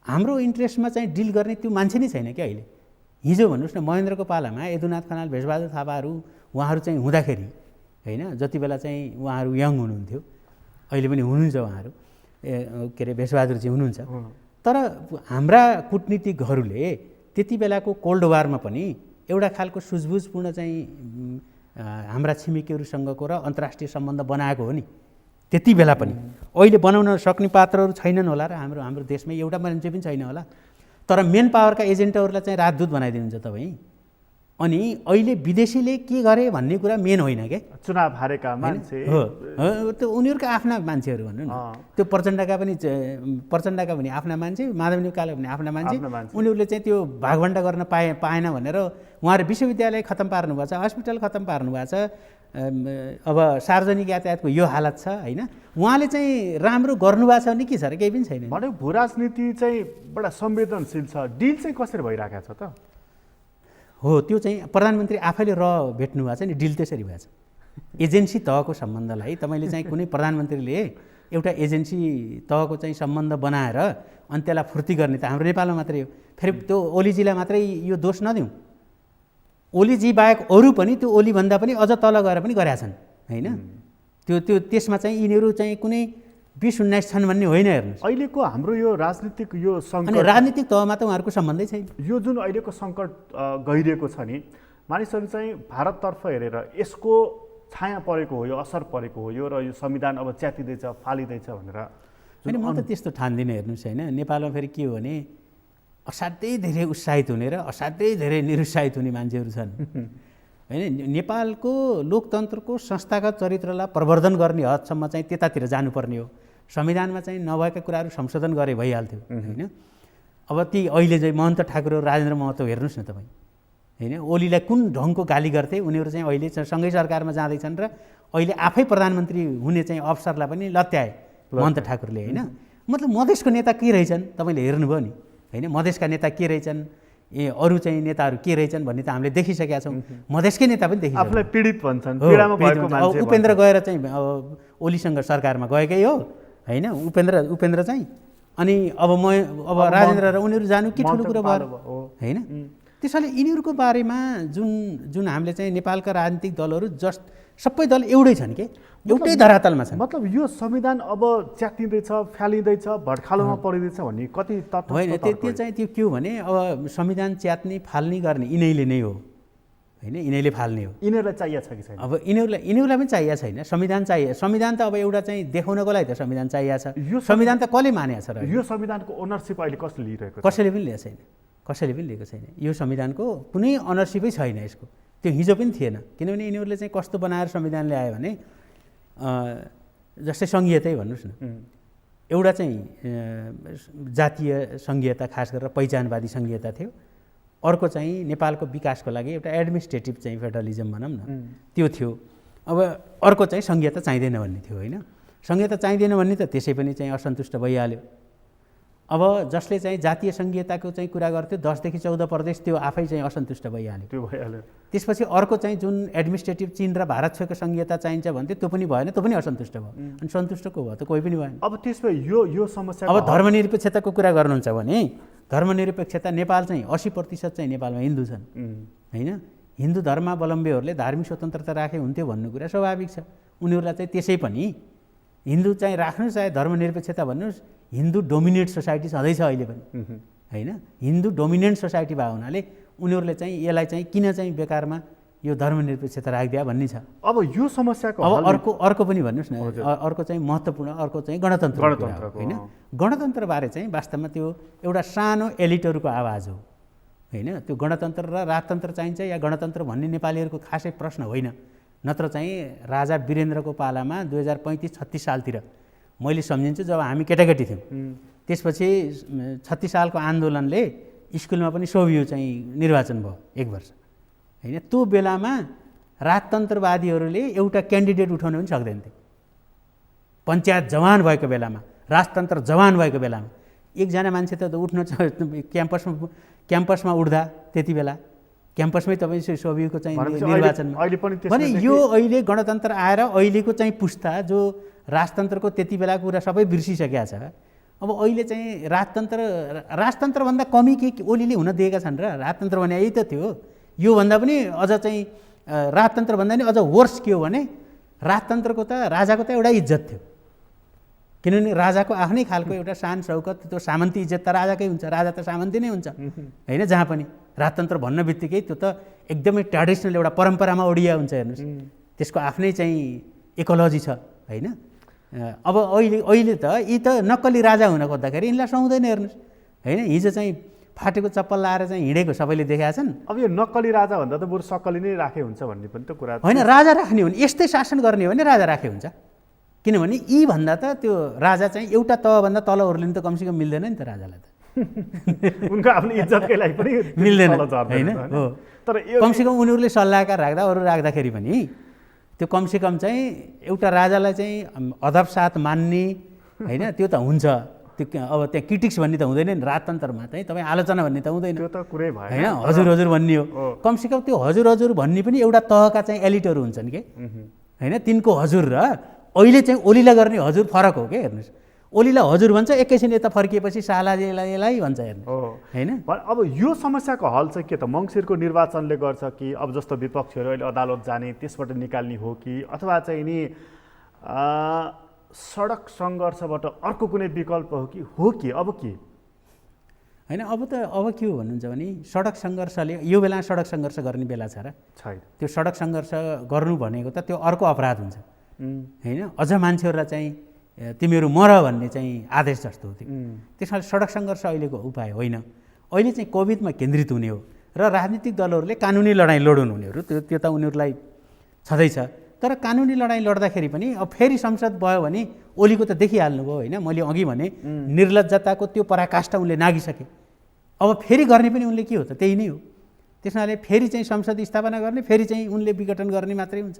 हाम्रो इन्ट्रेस्टमा चाहिँ डिल गर्ने त्यो मान्छे नै छैन क्या अहिले। हिजो भन्नुहोस् न महेन्द्रको पालामा यदुनाथ खनाल, भेषबहादुर थापाहरू उहाँहरू चाहिँ हुँदाखेरि जति बेला चाहिँ उहाँहरू यङ हुनुहुन्थ्यो, अहिले पनि हुनुहुन्छ उहाँहरू, के अरे भेषबहादुरजी हुनुहुन्छ, तर हाम्रा कूटनीतिकहरूले त्यति बेलाको कोल्ड वारमा पनि एउटा खालको सुझबुझपूर्ण चाहिँ हाम्रा छिमेकीहरूसँगको र अन्तर्राष्ट्रिय सम्बन्ध बनाएको हो नि त्यति बेला पनि। अहिले बनाउन सक्ने पात्रहरू छैनन् होला र हाम्रो देशमा एउटा मान्छे पनि छैन होला, तर मेन पावरका एजेन्टहरूलाई चाहिँ राजदूत बनाइदिनुहुन्छ तपाईँ। अनि अहिले विदेशीले के गरे भन्ने कुरा मेन होइन क्या, चुनाव हारेका मान्छे हो त्यो उनीहरूका आफ्ना मान्छेहरू भन्नु न, त्यो प्रचण्डका पनि आफ्ना मान्छे, माधव नेउपाका पनि आफ्ना मान्छे, उनीहरूले चाहिँ त्यो भागभण्डा गर्न पाएन भनेर उहाँहरू विश्वविद्यालय खत्तम पार्नुभएको छ, हस्पिटल खत्तम पार्नुभएको छ, अब सार्वजनिक यातायातको यो हालत छ उहाँले चाहिँ राम्रो गर्नुभएको छ भने के छ र केही पनि छैन। भने भू राजनीति चाहिँ बडा संवेदनशील छ, डिल चाहिँ कसरी भइरहेको छ त? हो त्यो चाहिँ प्रधानमन्त्री आफैले भेट्नु भएको छ नि, डिल त्यसरी भएको छ। एजेन्सी तहको सम्बन्धलाई तपाईँले चाहिँ कुनै प्रधानमन्त्रीले एउटा एजेन्सी तहको चाहिँ सम्बन्ध बनाएर अनि त्यसलाई फुर्ती गर्ने त हाम्रो नेपालमा मात्रै हो। फेरि त्यो ओलीजीलाई मात्रै यो दोष नदिउँ, ओलीजी बाहेक अरू पनि त्यो ओलीभन्दा पनि अझ तल गएर पनि गरेका छन् त्यसमा चाहिँ यिनीहरू चाहिँ कुनै 20-19 छन् भन्ने होइन। हेर्नुहोस् अहिलेको हाम्रो यो राजनीतिक यो सङ्कट, राजनीतिक तहमा त उहाँहरूको सम्बन्धै छैन। यो जुन अहिलेको सङ्कट गहिरिएको छ नि, मानिसहरू चाहिँ भारततर्फ हेरेर यसको छाया परेको हो, यो असर परेको हो, यो र यो संविधान अब च्यातिँदैछ, फालिँदैछ भनेर होइन म त त्यस्तो ठान्दिनँ। हेर्नुहोस् नेपालमा फेरि के हो भने असाध्यै धेरै उत्साहित हुने र असाध्यै धेरै निरुत्साहित हुने मान्छेहरू छन् नेपालको लोकतन्त्रको संस्थागत चरित्रलाई प्रवर्धन गर्ने हदसम्म चाहिँ त्यतातिर जानुपर्ने हो। संविधानमा चाहिँ नभएका कुराहरू संशोधन गरे भइहाल्थ्यो अब ती अहिले चाहिँ महन्त ठाकुर र राजेन्द्र महतो हेर्नुहोस् न तपाईँ ओलीलाई कुन ढङ्गको गाली गर्थे, उनीहरू चाहिँ अहिले सँगै सरकारमा जाँदैछन् र अहिले आफै प्रधानमन्त्री हुने चाहिँ अवसरलाई पनि लत्याए महन्त ठाकुरले मतलब मधेसको नेता के रहेछन् तपाईँले हेर्नुभयो नि मधेसका नेता के रहेछन्, अरू चाहिँ नेताहरू के रहेछन् भन्ने त हामीले देखिसकेका छौँ। मधेसकै नेता पनि देखिसक्यो, आफूलाई पीडित भन्छन्, पीडामा भएको मान्छे। उपेन्द्र गएर चाहिँ ओलीसँग सरकारमा गएकै हो उपेन्द्र चाहिँ। अनि अब राजेन्द्र र उनीहरू जानु के ठुलो कुरो भयो त्यसैले यिनीहरूको बारेमा जुन हामीले चाहिँ नेपालका राजनीतिक दलहरू सबै दल एउटै छन् के, एउटै धरातलमा छन्। मतलब यो संविधान अब च्यातिँदैछ, फ्यालिँदैछ, भड्खालोमा परिँदैछ भन्ने कति तत्त्व होइन। त्यो चाहिँ त्यो के हो भने अब संविधान च्यात्ने फाल्ने गर्ने यिनीहरूले नै हो यिनीहरूले फाल्ने हो। यिनीहरूलाई चाहिएको छ कि छैन? अब यिनीहरूलाई पनि चाहिएको छैन संविधान। संविधान त अब एउटा चाहिँ देखाउनको लागि त संविधान चाहिएको छ। यो संविधान त कसले मानेको छ र यो संविधानको ओनरसिप अहिले कसले लिइरहेको छ? कसैले पनि लिएको छैन, कसैले पनि लिएको छैन। यो संविधानको कुनै अनरसिपै छैन यसको, त्यो हिजो पनि थिएन। किनभने यिनीहरूले चाहिँ कस्तो बनाएर संविधान ल्यायो भने जस्तै सङ्घीयतै भन्नुहोस् न, एउटा चाहिँ जातीय सङ्घीयता खास गरेर पहिचानवादी सङ्घीयता थियो, अर्को चाहिँ नेपालको विकासको लागि एउटा एडमिनिस्ट्रेटिभ चाहिँ फेडरलिजम भनौँ न त्यो थियो। अब अर्को चाहिँ सङ्घीयता चाहिँदैन भन्ने थियो सङ्घीयता चाहिँदैन भन्ने त त्यसै पनि चाहिँ असन्तुष्ट भइहाल्यो। अब जसले चाहिँ जातीय सङ्घीयताको चाहिँ कुरा गर्थ्यो 10 देखि 14 प्रदेश, त्यो आफै चाहिँ असन्तुष्ट भइहाल्यो। त्यसपछि अर्को चाहिँ जुन एडमिनिस्ट्रेटिभ चीन र भारत छेउको सङ्घीयता चाहिन्छ भन्थ्यो, त्यो पनि भएन, त्यो पनि असन्तुष्ट भयो। अनि सन्तुष्ट को भयो त? कोही पनि भएन। अब त्यसमा यो समस्या अब धर्मनिरपेक्षताको कुरा गर्नुहुन्छ भने धर्मनिरपेक्षता नेपाल चाहिँ 80% चाहिँ नेपालमा हिन्दू छन् हिन्दू धर्मावलम्बीहरूले धार्मिक स्वतन्त्रता राखे हुन्थ्यो भन्ने कुरा स्वाभाविक छ। उनीहरूलाई चाहिँ त्यसै पनि हिन्दू चाहिँ राख्नुहोस्, चाहे धर्मनिरपेक्षता भन्नुहोस्, हिन्दू डोमिनेट सोसाइटी छँदैछ अहिले पनि हिन्दू डोमिनेन्ट सोसाइटी भएको हुनाले उनीहरूले चाहिँ यसलाई चाहिँ किन चाहिँ बेकारमा यो धर्मनिरपेक्षता राखिदिया भन्ने छ। अब यो समस्याको अब अर्को पनि भन्नुहोस् न, अर्को चाहिँ महत्त्वपूर्ण अर्को चाहिँ गणतन्त्र गणतन्त्रबारे चाहिँ वास्तवमा त्यो एउटा सानो एलिटहरूको आवाज हो त्यो गणतन्त्र र राजतन्त्र चाहिन्छ या गणतन्त्र भन्ने नेपालीहरूको खासै प्रश्न होइन। नत्र चाहिँ राजा वीरेन्द्रको पालामा 2035-36 सालतिर मैले सम्झिन्छु, जब हामी केटाकेटी थियौँ, त्यसपछि 36 सालको आन्दोलनले स्कुलमा पनि सोभियो चाहिँ निर्वाचन भयो 1 वर्ष होइन। त्यो बेलामा राजतन्त्रवादीहरूले एउटा क्यान्डिडेट उठाउन पनि सक्दैनथे। पञ्चायत जवान भएको बेलामा, राजतन्त्र जवान भएको बेलामा एकजना मान्छे त उठ्न क्याम्पसमा उठ्दा त्यति बेला क्याम्पसमै तपाईँ सोभिको चाहिँ निर्वाचनमा भने यो अहिले गणतन्त्र आएर अहिलेको चाहिँ पुस्ता जो राजतन्त्रको त्यति बेलाको कुरा सबै बिर्सिसकेका छ। अब अहिले चाहिँ राजतन्त्रभन्दा कमी के ओलीले हुन दिएका छन् र? राजतन्त्र भने यही त थियो। योभन्दा पनि अझ चाहिँ राजतन्त्रभन्दा पनि अझ वर्स के हो भने राजतन्त्रको त राजाको त एउटा इज्जत थियो, किनभने राजाको आफ्नै खालको एउटा शान शौकत, त्यो सामन्ती इज्जत त राजाकै हुन्छ, राजा त सामन्ती नै हुन्छ होइन। जहाँ पनि राजतन्त्र भन्ने बित्तिकै त्यो त एकदमै ट्रेडिसनल एउटा परम्परामा ओडिया हुन्छ। हेर्नुहोस् त्यसको आफ्नै चाहिँ इकोलोजी छ होइन। अब अहिले त यी त नक्कली राजा हुन खोज्दाखेरि यिनलाई सुहाउँदैन। हेर्नुहोस् होइन, हिजो चाहिँ फाटेको चप्पल लाएर चाहिँ हिँडेको सबैले देखाएका छन्। अब यो नक्कली राजा भन्दा त बरु सक्कली नै राखे हुन्छ भन्ने पनि त कुरा होइन। राजा राख्ने हो भने यस्तै शासन गर्ने हो भने राजा राखे हुन्छ, किनभने यी भन्दा त त्यो राजा चाहिँ एउटा तहभन्दा तल ओर्लिनु त कमसेकम मिल्दैन नि त राजालाई त। उनको आफ्नो इज्जतकै लागि पनि मिल्दैन होइन। हो, तर कमसेकम उनीहरूले सल्लाहकार राख्दा अरू राख्दाखेरि पनि त्यो कमसेकम चाहिँ एउटा राजालाई चाहिँ अदब साथ मान्ने होइन, त्यो त हुन्छ। त्यो अब त्यहाँ क्रिटिक्स भन्ने त हुँदैन नि राजतन्त्रमा, चाहिँ तपाईँ आलोचना भन्ने त हुँदैन, त्यो त कुरै भएन होइन। हजुर हजुर भन्ने हो, कमसेकम त्यो हजुर हजुर भन्ने पनि एउटा तहका चाहिँ एलिटहरू हुन्छन् के होइन। तिनको हजुर र अहिले चाहिँ ओलीलाई गर्ने हजुर फरक हो के। हेर्नुहोस् ओलीलाई हजुर भन्छ, एकैछिन यता फर्किएपछि सालाजीलाई भन्छ। हेर्नु होइन। अब यो समस्याको हल चाहिँ के त मङ्सिरको निर्वाचनले गर्छ कि अब जस्तो विपक्षीहरू अहिले अदालत जाने त्यसबाट निकाल्ने हो कि अथवा चाहिँ नि सडक सङ्घर्षबाट अर्को कुनै विकल्प हो कि अब के होइन। अब के हो भन्नुहुन्छ भने सडक सङ्घर्षले यो बेला सडक सङ्घर्ष गर्ने बेला छ र छैन। त्यो सडक सङ्घर्ष गर्नु भनेको त त्यो अर्को अपराध हुन्छ होइन। अझ मान्छेहरूलाई चाहिँ तिमीहरू मर भन्ने चाहिँ आदेश जस्तो हो त्यो। त्यसमा सडक सङ्घर्ष अहिलेको उपाय होइन। अहिले चाहिँ कोभिडमा केन्द्रित हुने हो र राजनीतिक दलहरूले कानुनी लडाइँ लडुन् हुनेहरू, त्यो त उनीहरूलाई छँदैछ। तर कानुनी लडाइँ लड्दाखेरि पनि अब फेरि संसद भयो भने ओलीको त देखिहाल्नुभयो होइन। मैले अघि भने निर्लज्जताको त्यो पराकाष्ठा उनले नागिसके। अब फेरि गर्ने पनि उनले के हो त त्यही नै हो। त्यसमाले फेरि चाहिँ संसद स्थापना गर्ने, फेरि चाहिँ उनले विघटन गर्ने मात्रै हुन्छ।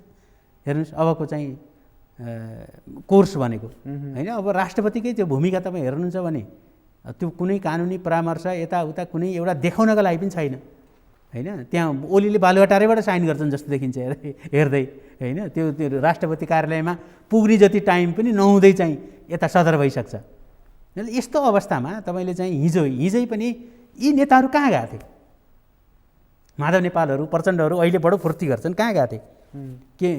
हेर्नुहोस् अबको चाहिँ कोर्स भनेको होइन। अब राष्ट्रपतिकै त्यो भूमिका तपाईँ हेर्नुहुन्छ भने त्यो कुनै कानुनी परामर्श यताउता कुनै एउटा देखाउनका लागि पनि छैन होइन। त्यहाँ ओलीले बालुवाटारैबाट साइन गर्छन् जस्तो देखिन्छ हेर्दै होइन। त्यो राष्ट्रपति कार्यालयमा पुग्ने जति टाइम पनि नहुँदै चाहिँ यता सदर भइसक्छ। यस्तो अवस्थामा तपाईँले चाहिँ हिजै पनि यी नेताहरू कहाँ गएको थिए? माधव नेपालहरू, प्रचण्डहरू अहिले बडो फुर्ती गर्छन्, कहाँ गएको थिए? के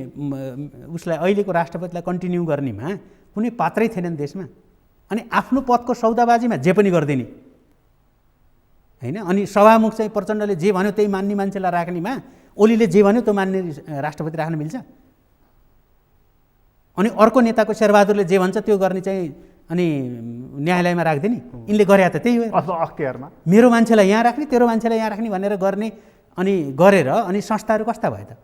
उसलाई अहिलेको राष्ट्रपतिलाई कन्टिन्यू गर्नेमा कुनै पात्रै थिएनन् देशमा। अनि आफ्नो पदको सौदाबाजीमा जे पनि गरिदिने होइन। अनि सभामुख चाहिँ प्रचण्डले जे भन्यो त्यही मान्ने मान्छेलाई राख्नेमा ओलीले जे भन्यो त्यो मान्ने राष्ट्रपति राख्न मिल्छ? अनि अर्को नेताको शेरबहादुरले जे भन्छ त्यो गर्ने चाहिँ अनि न्यायालयमा राखिदिने। यिनले गरे त त्यही हो अख्तियारमा, मेरो मान्छेलाई यहाँ राख्ने तेरो मान्छेलाई यहाँ राख्ने भनेर गर्ने। अनि गरेर अनि संस्थाहरू कस्ता भयो त?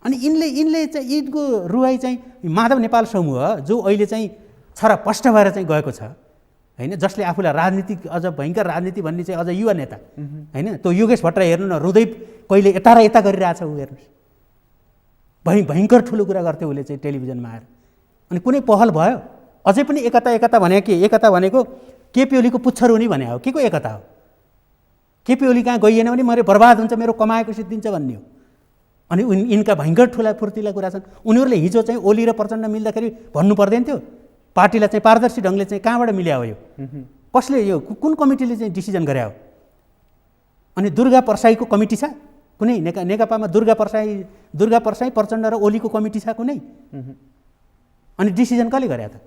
अनि यिनले चाहिँ यिनको रुवाई चाहिँ माधव नेपाल समूह जो अहिले चाहिँ छरपष्ट भएर चाहिँ गएको छ होइन, जसले आफूलाई राजनीतिक अझ भयङ्कर राजनीति भन्ने चाहिँ अझ युवा नेता होइन। त्यो योगेश भट्टराई हेर्नु न, हृदय कहिले यता र यता गरिरहेछ ऊ, हेर्नुहोस् भयङ्कर ठुलो कुरा गर्थ्यो उसले चाहिँ टेलिभिजनमा आएर। अनि कुनै पहल भयो? अझै पनि एकता भने के? एकता भनेको केपी ओलीको पुच्छर हुने भने हो, के को एकता हो? केपी ओली कहाँ गइएन भने मैले बर्बाद हुन्छ, मेरो कमाएको सिद्धिन्छ भन्ने हो। अनि यिनका भयङ्कर ठुला फुर्तिला कुरा छन्। उनीहरूले हिजो चाहिँ ओली र प्रचण्ड मिल्दाखेरि भन्नु पर्दैन थियो पार्टीलाई चाहिँ पारदर्शी ढङ्गले चाहिँ कहाँबाट मिल्या हो यो? कसले यो कुन कमिटीले चाहिँ डिसिजन गरे हो? अनि दुर्गा परसाईको कमिटी छ कुनै? नेकपामा दुर्गा परसाई प्रचण्ड र ओलीको कमिटी छ कुनै? अनि डिसिजन कसले गरे त?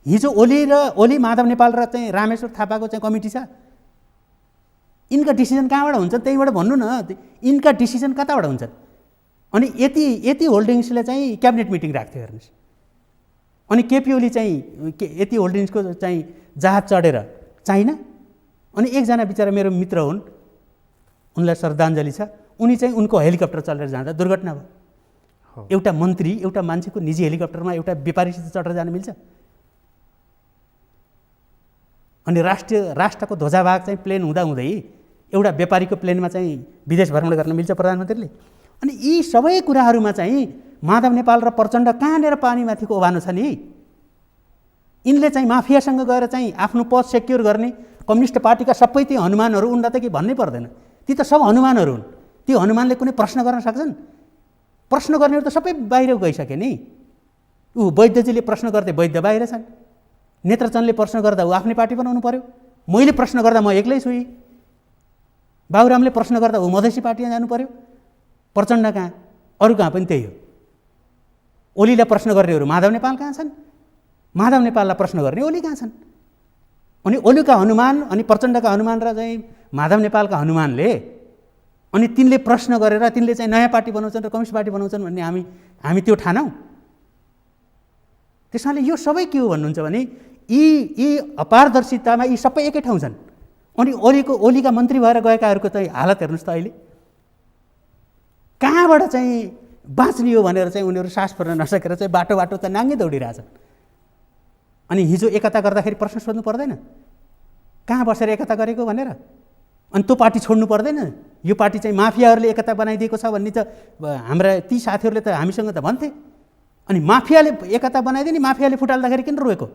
हिजो ओली माधव नेपाल र चाहिँ रामेश्वर थापाको चाहिँ कमिटी छ। यिनका डिसिजन कहाँबाट हुन्छ? त्यहीबाट भन्नु न, यिनका डिसिजन कताबाट हुन्छन्? अनि यति होल्डिङ्सले चाहिँ क्याबिनेट मिटिङ राख्थ्यो हेर्नुहोस्। अनि केपी ओली चाहिँ यति होल्डिङ्सको चाहिँ जहाज चढेर चाइना। अनि एकजना बिचरा मेरो मित्र हुन्, उनलाई श्रद्धाञ्जली छ, उनी चाहिँ उनको हेलिकप्टर चलेर जाँदा दुर्घटना भयो। एउटा मन्त्री एउटा मान्छेको निजी हेलिकप्टरमा एउटा व्यापारीसित चढेर जान मिल्छ? अनि राष्ट्रको ध्वजाभाग चाहिँ प्लेन हुँदाहुँदै एउटा व्यापारीको प्लेनमा चाहिँ विदेश भ्रमण गर्न मिल्छ प्रधानमन्त्रीले? अनि यी सबै कुराहरूमा चाहिँ माधव नेपाल र प्रचण्ड कहाँनिर पानीमाथिको ओभानो छ नि? यिनले चाहिँ माफियासँग गएर चाहिँ आफ्नो पद सेक्युर गर्ने कम्युनिस्ट पार्टीका सबै ती हनुमानहरू उनलाई त के भन्नै पर्दैन। ती त सब हनुमानहरू हुन्। ती हनुमानले कुनै प्रश्न गर्न सक्छन्? प्रश्न गर्नेहरू त सबै बाहिर गइसके नि। वैद्यजीले प्रश्न गर्दै वैद्य बाहिर छन्। नेत्रचन्दले प्रश्न गर्दा ऊ आफ्नै पार्टी बनाउनु पर्यो। मैले प्रश्न गर्दा म एक्लै छु। बाबुरामले प्रश्न गर्दा ऊ मधेसी पार्टीमा जानु पर्यो। प्रचण्ड कहाँ? अरू कहाँ पनि त्यही हो। ओलीलाई प्रश्न गर्नेहरू माधव नेपाल कहाँ छन्? माधव नेपाललाई प्रश्न गर्ने ओली कहाँ छन्? अनि ओलीका हनुमान अनि प्रचण्डका हनुमान र चाहिँ माधव नेपालका हनुमानले अनि तिनले प्रश्न गरेर तिनले चाहिँ नयाँ पार्टी बनाउँछन् र कम्युनिस्ट पार्टी बनाउँछन् भन्ने हामी त्यो ठानौँ? त्यसैले यो सबै के हो भन्नुहुन्छ भने यी अपारदर्शितामा यी सबै एकै ठाउँ छन्। अनि ओलीका मन्त्री भएर गएकाहरूको चाहिँ हालत हेर्नुहोस् त अहिले कहाँबाट चाहिँ बाँच्ने हो भनेर चाहिँ उनीहरू सास फेर्न नसकेर चाहिँ बाटो त नाङ्गै दौडिरहेछन्। अनि हिजो एकता गर्दाखेरि प्रश्न सोध्नु पर्दैन कहाँ बसेर एकता गरेको भनेर? अनि त्यो पार्टी छोड्नु पर्दैन? यो पार्टी चाहिँ माफियाहरूले एकता बनाइदिएको छ भन्ने त हाम्रा ती साथीहरूले त हामीसँग त भन्थे। अनि माफियाले एकता बनाइदिने माफियाले फुटाल्दाखेरि किन रोएको?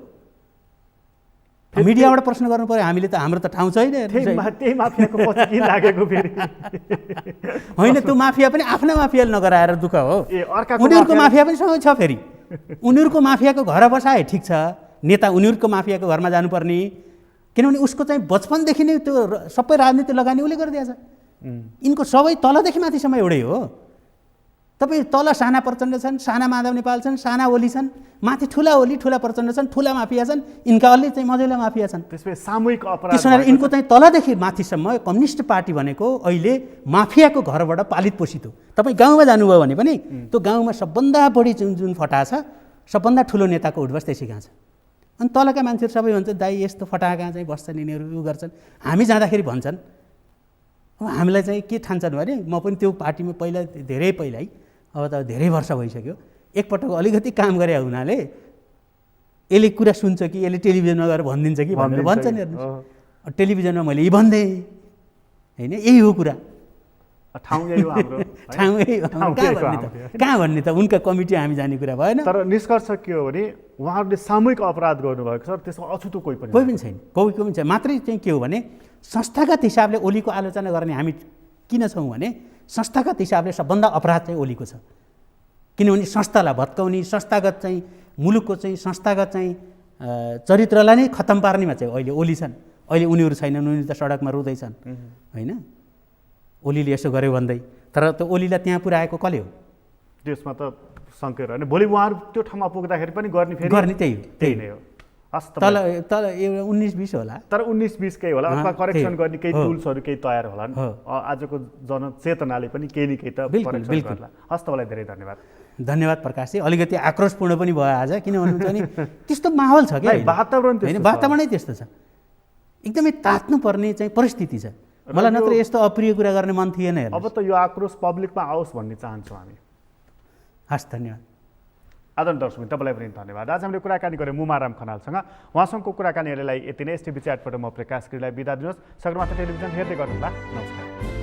मिडियाबाट प्रश्न गर्नु पर्यो। हामीले त हाम्रो त ठाउँ छैन। त्यही माफियाको पछि किन लागेको फेरि? होइन, त्यो माफिया पनि आफ्ना माफियाले नगराएर दुःख हो। उनीहरूको माफिया पनि सँगै छ। फेरि उनीहरूको माफियाको घर बसाए ठिक छ, नेता उनीहरूको माफियाको घरमा जानुपर्ने। किनभने उसको चाहिँ बचपनदेखि नै त्यो सबै राजनीति लगानी उसले गरिदिएछ। यिनको सबै तलदेखि माथिसम्म एउटै हो। तपाईँ तल साना प्रचण्ड छन्, साना माधव नेपाल छन्, साना ओली छन्, माथि ठुला ओली ठुला प्रचण्ड छन्, ठुला माफिया छन्, यिनका अलि चाहिँ मझौला माफिया छन्। त्यसपछि सामूहिक अपराध। त्यसैले यिनको चाहिँ तलदेखि माथिसम्म कम्युनिस्ट पार्टी भनेको अहिले माफियाको घरबाट पालित पोषित हो। तपाईँ गाउँमा जानुभयो भने पनि त्यो गाउँमा सबभन्दा बढी जुन फटा छ, सबभन्दा ठुलो नेताको उठबस त्यसै कहाँ छ। अनि तलका मान्छेहरू सबै भन्छ दाइ यस्तो फटा कहाँ चाहिँ बस्छन् यिनीहरू, उ गर्छन्। हामी जाँदाखेरि भन्छन्। अब हामीलाई चाहिँ के ठान्छन् भने म पनि त्यो पार्टीमा धेरै पहिल्यै अब त धेरै वर्ष भइसक्यो, एकपटक अलिकति काम गरे हुनाले यसले कुरा सुन्छ कि यसले टेलिभिजनमा गएर भनिदिन्छ कि भनेर भन्छन्। हेर्नुहोस् टेलिभिजनमा मैले यी भन्दै होइन, यही हो कुरा। ठाउँ यही हो हाम्रो। ठाउँ यही हो। कहाँ भन्ने त उनका कमिटी हामी जाने कुरा भएन। तर निष्कर्ष के हो भने उहाँहरूले सामूहिक अपराध गर्नुभएको छ। त्यसमा अछुतो कोही पनि छैन। कोही पनि छैन। मात्रै चाहिँ के हो भने संस्थागत हिसाबले ओलीको आलोचना गर्ने हामी किन छौँ भने संस्थागत हिसाबले सबभन्दा अपराध चाहिँ ओलीको छ। किनभने संस्थालाई भत्काउने, संस्थागत चाहिँ मुलुकको चाहिँ संस्थागत चाहिँ चरित्रलाई नै खत्तम पार्नेमा चाहिँ अहिले ओली छन्। अहिले उनीहरू छैनन्, उनीहरू त सडकमा रुँदैछन् होइन। ओलीले यसो गर्यो भन्दै, तर त्यो ओलीलाई त्यहाँ पुऱ्याएको कसले हो? त्यसमा त सङ्केत होइन। भोलि उहाँहरू त्यो ठाउँमा पुग्दाखेरि पनि गर्ने त्यही नै हो। तल 19-20 होला। तर 19-20 केही होला, अथवा करेक्सन गर्ने केही टुल्सहरू केही तयार होलान्। आजको जनचेतनाले पनि केही न केही त करेक्सन गर्ला। हस्, तपाईँलाई धेरै धन्यवाद। धन्यवाद प्रकाशजी। अलिकति आक्रोशपूर्ण पनि भयो आज, किन भन्नुहुन्छ भने त्यस्तो माहौल छ कि वातावरणै त्यस्तो छ। एकदमै तात्नुपर्ने चाहिँ परिस्थिति छ। मलाई नत्र यस्तो अप्रिय कुरा गर्ने मन थिएन। अब त यो आक्रोश पब्लिकमा आओस् भन्ने चाहन्छौँ हामी। हस्, धन्यवाद। आदरणीय दर्शक, तपाईँलाई पनि धन्यवाद। आज हामीले कुराकानी गऱ्यौँ मुमाराम खनालसँग। उहाँसँगको कुराकानीहरूलाई यति नै। एसटिभी च्याटबाट म प्रकाश गिरीलाई बिदा दिनुहोस्। सगरमाथा टेलिभिजन हेर्दै गर्नुहोला। नमस्कार।